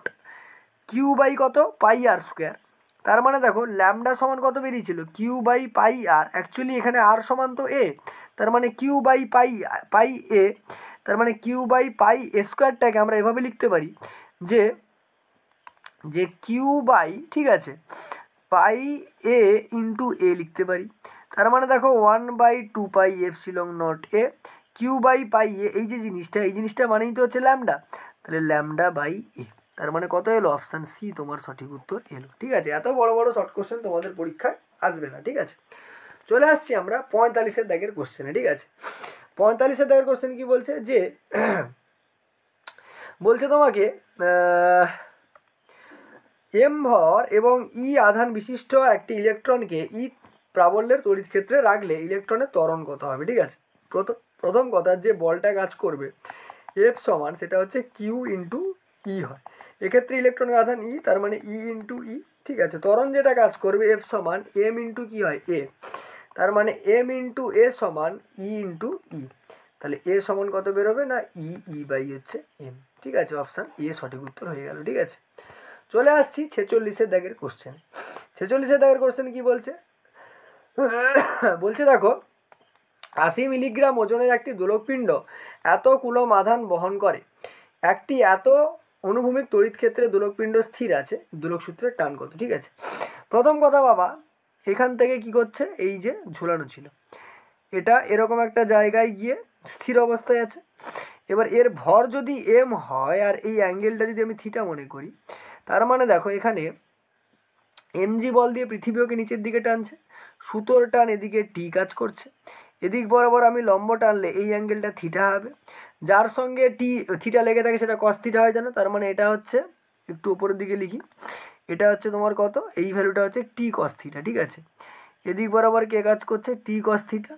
Q by কত পাই আর স্কোয়ার। তার মানে দেখো ল্যামডা সমান কত বেরিয়েছিল, q by pi r, actually এখানে আর সমান তো এ, তার মানে কিউ বাই পাই পাই এ, তার মানে কিউ বাই পাই এ স্কোয়ারটাকে আমরা এভাবে লিখতে পারি যে যে কিউ বাই, ঠিক আছে, পাই এ ইন্টু এ লিখতে পারি। তার মানে দেখো 1/2 pi epsilon nought A Q by pi A, এই যে জিনিসটা, এই জিনিসটা মানেই তো হচ্ছে ল্যামডা, তাহলে ল্যামডা বাই এ, তার মানে কত এলো, অপশান সি তোমার সঠিক উত্তর এলো, ঠিক আছে। এত বড় বড় শর্ট কোশ্চেন তোমাদের পরীক্ষায় আসবে না, ঠিক আছে। চলে আসছি আমরা 45-এর দাগের কোশ্চেনে, ঠিক আছে। 45-এর দাগের কোশ্চেন কি বলছে, যে বলছে তোমাকে এম ভর এবং ই আধান বিশিষ্ট একটি ইলেকট্রনকে ই প্রাবল্যের তড়িৎ ক্ষেত্রে রাখলে ইলেকট্রনের ত্বরণ কত হবে, ঠিক আছে। প্রথম কথা, যে বলটা কাজ করবে এফ সমান, সেটা হচ্ছে কিউ ইন্টু ই হয়, এক্ষেত্রে ইলেকট্রনের আধান ই, তার মানে ই ইন্টু ই, ঠিক আছে। ত্বরণ যেটা কাজ করবে এফ সমান এম ইন্টু কি হয় এ, তার মানে এম ইন্টু এ সমান ই ইন্টু ই, তাহলে এ সমান কত বেরোবে না ই, ই বাই হচ্ছে এম, ঠিক আছে। অপশান এ সঠিক উত্তর হয়ে গেল, ঠিক আছে। চলে আসছি 46-এর দাগের কোশ্চেন। 46-এর দাগের কোশ্চেন কি বলছে, বলছে দেখো 80 মিলিগ্রাম ওজনের একটি দোলকপিণ্ড এত কুলম আধান বহন করে, একটি এত অনুভূমিক তড়িৎ ক্ষেত্রে দোলকপিণ্ড স্থির আছে, দোলক সূত্রের টান কত, ঠিক আছে। প্রথম কথা বাবা, এখান থেকে কি করছে, এই যে ঝোলানো ছিল, এটা এরকম একটা জায়গায় গিয়ে স্থির অবস্থায় আছে। এবার এর ভর যদি এম হয় আর এই অ্যাঙ্গেলটা যদি আমি থিটা মনে করি, তার মানে দেখো এখানে এমজি বল দিয়ে পৃথিবী ওকে নিচের দিকে টানছে, সুতোর টান এদিকে টি কাজ করছে, এদিক বরাবর আমি লম্ব টানলে এই অ্যাঙ্গেলটা থিটা হবে, যার সঙ্গে থিটা লেগে থাকে সেটা কস থিটা হয় জানো, তার মানে এটা হচ্ছে, একটু উপরের দিকে লিখি, এটা হচ্ছে তোমার কত, এই ভ্যালুটা হচ্ছে টি কস থিটা, ঠিক আছে। এদিক বরাবর কে কাজ করছে, টি কস থিটা,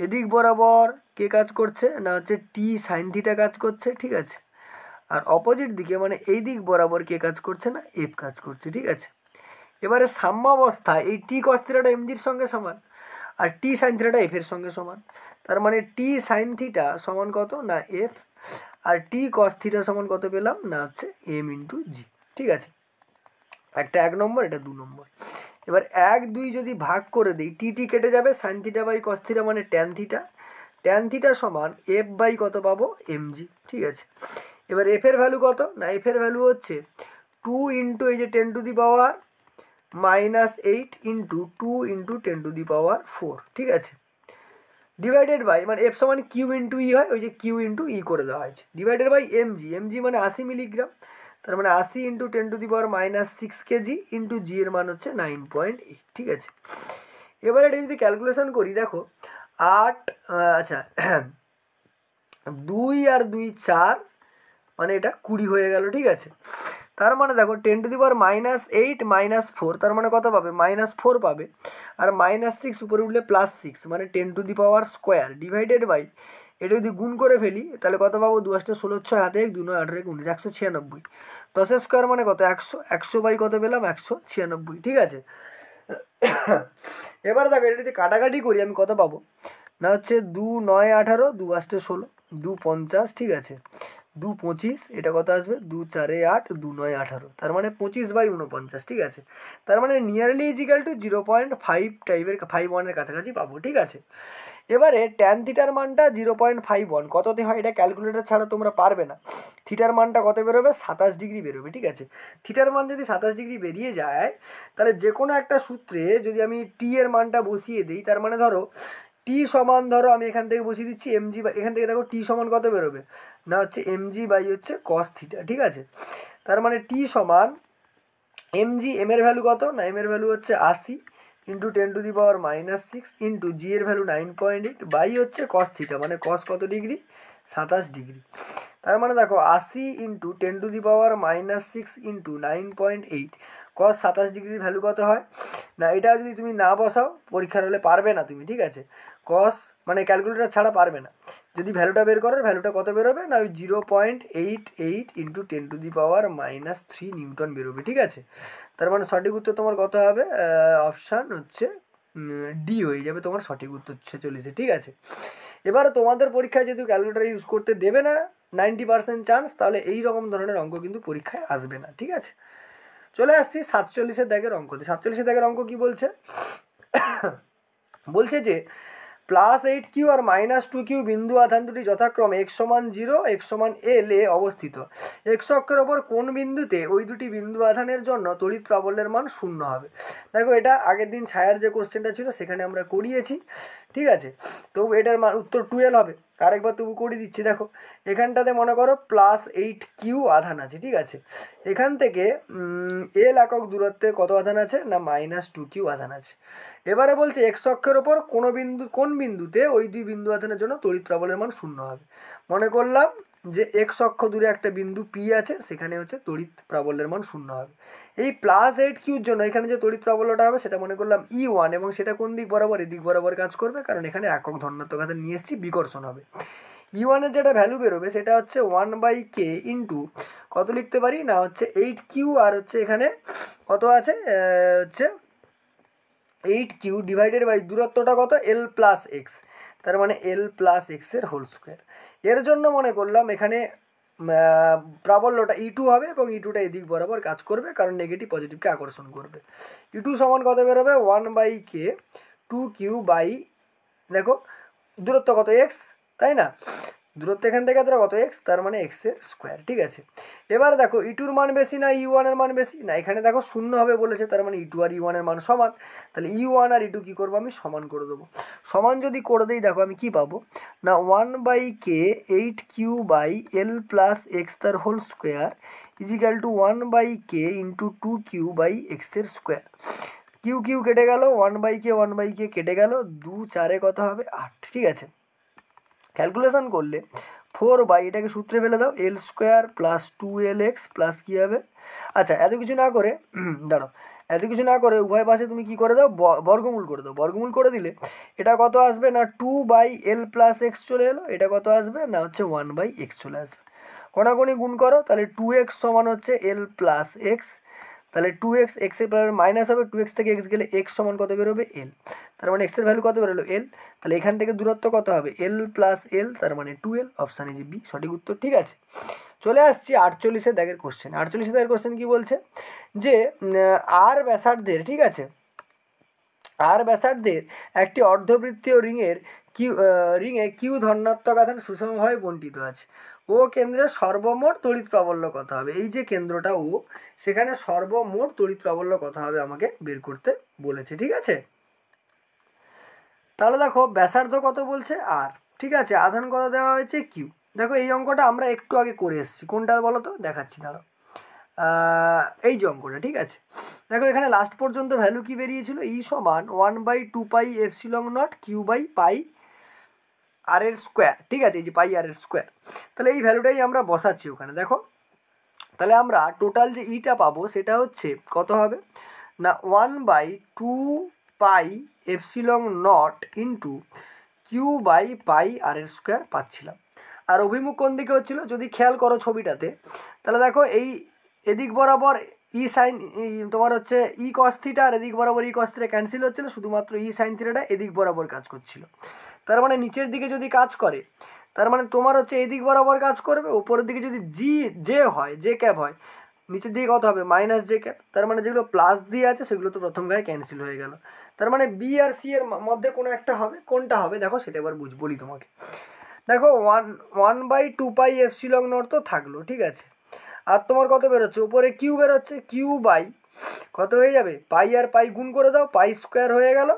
এদিক বরাবর কে কাজ করছে না হচ্ছে টি সাইন থিটা কাজ করছে, ঠিক আছে। আর অপোজিট দিকে মানে এই দিক বরাবর কে কাজ করছে না এফ কাজ করছে, ঠিক আছে। এবারে সাম্যাবস্থায় এই টি কস থিটাটা এমজির সঙ্গে সমান, আর টি সাইন থিটাটা এফের সঙ্গে সমান, তার মানে টি সাইন থিটা সমান কত না এফ, আর টি কস থিটা সমান কত পেলাম না হচ্ছে এম ইন্টু জি, ঠিক আছে। একটা 1 নম্বর, এটা 2 নম্বর। এবার 1 2 যদি ভাগ করে দিই, টি কেটে যাবে, sine theta by cos theta মানে ট্যান থিটা, ট্যান থিটা সমান এফ বাই কত পাবো এমজি, ঠিক আছে। এবার এফের ভ্যালু কত না, এফের ভ্যালু হচ্ছে 2 ইন্টু এই যে 10⁻⁻8 ইন্টু 2 ইন্টু 10⁻4, ঠিক আছে, ডিভাইডেড বাই, মানে এফ সমান কিউ ইন্টু ই হয়, ওই যে কিউ ইন্টু ই করে দেওয়া হয়েছে, ডিভাইডেড বাই এমজি, এমজি মানে 80 মিলিগ্রাম, তার মানে 80 ইন্টু 10⁻⁻6 কেজি ইন্টু জি এর মান হচ্ছে 9.8, ঠিক আছে। এবার এটা যদি ক্যালকুলেশন করি, দেখো 8 আচ্ছা 2 আর 2 4, মানে এটা 20 হয়ে গেল, ঠিক আছে। তার মানে দেখো 10⁻⁻8 -4, তার মানে কত পাবে -4 পাবে, আর -6 উপরে উঠলে +6, মানে 10⁻² ডিভাইডেড বাই, এটা যদি গুণ করে ফেলি তাহলে কত পাবো, 2 8 16 6 হাতে 1 2 9 18 19 196, 10 স্কোয়ার মানে কত 100, 100 বাই কত পেলাম 196, ঠিক আছে। এবার দেখো এটা যদি কাটাকাটি করি আমি কত পাবো না হচ্ছে 2 9 18 2 8 16 2 50, ঠিক আছে, 2 25, এটা কত আসবে 2 4 8 2 9 18, তার মানে 25/49, ঠিক আছে। তার মানে নিয়ারলি ইজিক্যাল টু 0.5 টাইপের 51-এর কাছাকাছি পাবো, ঠিক আছে। এবারে ট্যান থিটার মানটা 0.51 কততে হয়, এটা ক্যালকুলেটর ছাড়া তোমরা পারবে না। থিটার মানটা কত বেরোবে, 27 ডিগ্রি বেরোবে, ঠিক আছে। থিটার মান যদি 27 ডিগ্রি বেরিয়ে যায়, তাহলে যে কোনো একটা সূত্রে যদি আমি টি এর মানটা বসিয়ে দিই, তার মানে ধরো টি সমান ধরো আমি এখান থেকে বসিয়ে দিচ্ছি এমজি বাই, এখান থেকে দেখো টি সমান কত বেরোবে না হচ্ছে এমজি বাই হচ্ছে কস থিটা, ঠিক আছে। তার মানে টি সমান এমজি, এম এর ভ্যালু কত না, এম এর ভ্যালু হচ্ছে 80 ইন্টু 10⁻⁻6 ইন্টু জি এর ভ্যালু 9.8 বাই হচ্ছে কস থিটা, মানে কস কত ডিগ্রি, 27 ডিগ্রি। তার মানে দেখো 80 ইন্টু 10⁻⁻6 ইন্টু 9.8 কস 27 ডিগ্রির ভ্যালু কত হয় না, এটা যদি তুমি না বসাও পরীক্ষার হলে পারবে না তুমি, ঠিক আছে। কস মানে ক্যালকুলেটার ছাড়া পারবে না। যদি ভ্যালুটা বের করো, ভ্যালুটা কত বেরোবে না ওই 0.88 ইন্টু 10⁻³ নিউটন বেরোবে, ঠিক আছে। তার মানে সঠিক উত্তর তোমার কত হবে, অপশান হচ্ছে ডি হয়ে যাবে তোমার সঠিক উত্তর চলেছে, ঠিক আছে। এবারে তোমাদের পরীক্ষায় যেহেতু ক্যালকুলেটার ইউজ করতে দেবে না, 90% চান্স, তাহলে এই রকম ধরনের অঙ্ক কিন্তু পরীক্ষায় আসবে না, ঠিক আছে। চলে আসছি 47-এর দাগের অঙ্কতে। 47-এর দাগের অঙ্ক কি বলছে, বলছে যে +8q আর -2q বিন্দু আধান দুটি যথাক্রমে x=0 x=l এ অবস্থিত। x অক্ষের ওপর কোন বিন্দুতে ওই দুটি বিন্দু আধানের জন্য তড়িৎ প্রাবল্যের মান 0 হবে। দেখো এটা আগের দিন ছায়ার যে কোশ্চেনটা ছিল সেখানে আমরা করিয়েছি, ঠিক আছে। তো এটার উত্তর 12 হবে। আরেকবার তবু করিয়ে দিচ্ছি। দেখো এখানটাতে মনে করো +8q আধান আছে, ঠিক আছে। এখান থেকে l একক দূরত্বে কত আধান আছে না -2q আধান আছে। এবারে বলছে x অক্ষের ওপর কোন বিন্দুতে ওই দুই বিন্দু আধানের জন্য তড়িৎ প্রাবল্যের মান 0 হবে। মনে করলাম যে x অক্ষ দূরে একটা বিন্দু P আছে, সেখানে হচ্ছে তড়িৎ প্রাবল্যের মান 0 হবে। এই +8qর জন্য এখানে যে তড়িৎ প্রাবল্যটা হবে সেটা মনে করলাম E1, এবং সেটা কোন দিক বরাবর, এদিক বরাবর কাজ করবে, কারণ এখানে একক ধনাত্মক আধান নিয়ে এসেছি, বিকর্ষণ হবে। E1 এর যেটা ভ্যালু বেরোবে সেটা হচ্ছে 1/k ইন্টু কত লিখতে পারি না হচ্ছে 8q, আর হচ্ছে এখানে কত আছে হচ্ছে 8q ডিভাইডেড বাই দূরত্বটা কত l+x, তার মানে l+x এর হোল স্কোয়ার। এর জন্য মনে করলাম এখানে প্রাবল্যটা E2 হবে, এবং E2টা এদিক বরাবর কাজ করবে, কারণ নেগেটিভ পজিটিভকে আকর্ষণ করবে। E2 সমান কত বেরোবে 1/k 2q বাই, দেখো দূরত্ব কত x, তাই না, দূরত্ব এখান থেকে এতটা কত x, তার মানে x এর স্কোয়ার, ঠিক আছে। এবার দেখো E2-র মান বেশি না E1 এর মান বেশি না, এখানে দেখো 0 হবে বলেছে, তার মানে E2 আর E1 এর মান সমান। তাহলে E1 আর E2 কী করবো, আমি সমান করে দেবো। সমান যদি করে দিই দেখো আমি কি পাবো না 1/k 8q বাই l+x তার whole square is equal to 1/k into 2q by x এর স্কোয়ার। কিউ কিউ কেটে গেল, 1/k কেটে গেল, 2 4 কত হবে 8, ঠিক আছে। ক্যালকুলেশন করলে 4 এটাকে সূত্রে ফেলে দাও, l² প্লাস 2lx প্লাস কী হবে, আচ্ছা এত কিছু না করে দাঁড়াও, এত কিছু না করে উভয় পাশে তুমি কি করে দাও, বর্গমূল করে দাও। বর্গমূল করে দিলে এটা কত আসবে না 2/l+x চলে এলো, এটা কত আসবে না হচ্ছে 1/x চলে আসবে। কোনাকুনি গুণ করো, তাহলে 2x সমান হচ্ছে l+x, তাহলে 2x, এক্সের মাইনাস হবে, 2x থেকে x গেলে x সমান কত বেরোবে l, তার মানে x এর ভ্যালু কত বেরোলো l, তাহলে এখান থেকে দূরত্ব কত হবে l+l, তার মানে 2l, অপশান যে বি সঠিক উত্তর, ঠিক আছে। চলে আসছি 48-এর দাগের কোশ্চেন। 48-এর দাগের কোশ্চেন কী বলছে যে আর ব্যাসার্ধের, ঠিক আছে, আর ব্যাসার্ধের একটি অর্ধবৃত্তীয় রিঙে কিউ ধনাত্মক আধান সুষমভাবে বণ্টিত আছে। ও কেন্দ্রের সর্বমোট তড়িৎ প্রাবল্য কত হবে। এই যে কেন্দ্রটা ও, সেখানে সর্বমোট তড়িৎ প্রাবল্য কত হবে আমাকে বের করতে বলেছে, ঠিক আছে। তাহলে দেখো ব্যাসার্ধ কত বলছে আর, ঠিক আছে, আধান কত দেওয়া হয়েছে কিউ। দেখো এই অঙ্কটা আমরা একটু আগে করে এসেছি, কোনটা বলো তো, দেখাচ্ছি দাঁড়াও, এই যে অঙ্কটা, ঠিক আছে। দেখো এখানে লাস্ট পর্যন্ত ভ্যালু কি বেরিয়েছিল, ই সমান 1/2πε0 q/π আর এর স্কোয়ার, ঠিক আছে, এই যে পাই আর এর স্কোয়ার। তাহলে এই ভ্যালুটাই আমরা বসাচ্ছি ওখানে। দেখো তাহলে আমরা টোটাল যে ইটা পাবো সেটা হচ্ছে কত হবে না 1/2πε0 ইন্টু q/π আর এর স্কোয়ার পাচ্ছিলাম। আর অভিমুখ কোন দিকে হচ্ছিল যদি খেয়াল করো ছবিটাতে, তাহলে দেখো এই এদিক বরাবর ই সাইন তোমার হচ্ছে ই কস থিটা, আর এদিক বরাবর ই কস থিটা ক্যান্সেল হচ্ছিলো, শুধুমাত্র ই সাইন থিটাটা এদিক বরাবর কাজ করছিল। তার মানে নিচের দিকে যদি কাজ করে, তার মানে তোমার হচ্ছে এদিক বরাবর কাজ করবে, উপরের দিকে যদি জে হয়, জে ক্যাপ হয়, নিচের দিকে কত হবে -জে ক্যাপ। তার মানে যেগুলো প্লাস দিয়ে আছে সেগুলো তো প্রথম গায়ে ক্যান্সেল হয়ে গেল। তার মানে বি আর সি এর মধ্যে কোনো একটা হবে, কোনটা হবে দেখো সেটা এবার বলি তোমাকে। দেখো 1/2πε0 তো থাকলো, ঠিক আছে, আর তোমার কত বেরোচ্ছে উপরে কিউ বেরোচ্ছে, কিউ বাই কত হয়ে যাবে পাই আর পাই গুণ করে দাও, পাই স্কোয়ার হয়ে গেল,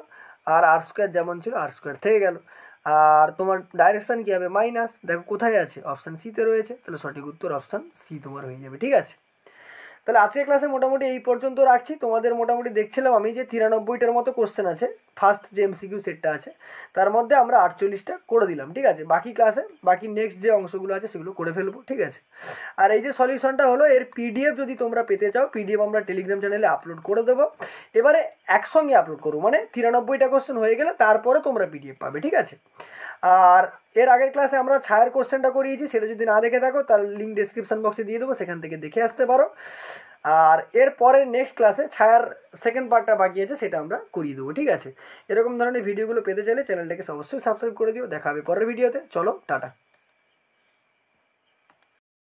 আর আর স্কোয়ার যেমন ছিল আর স্কোয়ার থেকে গেল। আর তোমার ডাইরেকশান কী হবে, মাইনাস। দেখো কোথায় আছে, অপশান সিতে রয়েছে, তাহলে সঠিক উত্তর অপশান সি তোমার হয়ে যাবে। ঠিক আছে, তাহলে আজকের ক্লাসে মোটামুটি এই পর্যন্ত রাখছি। তোমাদের মোটামুটি দেখছিলাম আমি যে 93টার মতো কোশ্চেন আছে, ফার্স্ট যে এমসিকিউ সেটটা আছে তার মধ্যে আমরা 48টা করে দিলাম। ঠিক আছে, বাকি ক্লাসে বাকি নেক্সট যে অংশগুলো আছে সেগুলো করে ফেলবো। ঠিক আছে, আর এই যে সলিউশনটা হলো, এর পিডিএফ যদি তোমরা পেতে চাও, পিডিএফ আমরা টেলিগ্রাম চ্যানেলে আপলোড করে দেবো। এবারে একসঙ্গে আপলোড করবো, মানে 93টা কোশ্চেন হয়ে গেলে তারপরে তোমরা পিডিএফ পাবে। ঠিক আছে, আর এর আগের ক্লাসে আমরা ছায়ার কোশ্চেনটা করিয়েছি, সেটা যদি না দেখে থাকো তার লিঙ্ক ডেসক্রিপশন বক্সে দিয়ে দেবো, সেখান থেকে দেখে আসতে পারো। আর এর পরের নেক্সট ক্লাসে ছায়ার সেকেন্ড পার্টটা বাকি আছে, সেটা আমরা করিয়ে দেবো। ঠিক আছে, এরকম ধরনের ভিডিওগুলো পেতে চাইলে চ্যানেলটাকে অবশ্যই সাবস্ক্রাইব করে দিও। দেখা হবে পরের ভিডিওতে, চলো টাটা।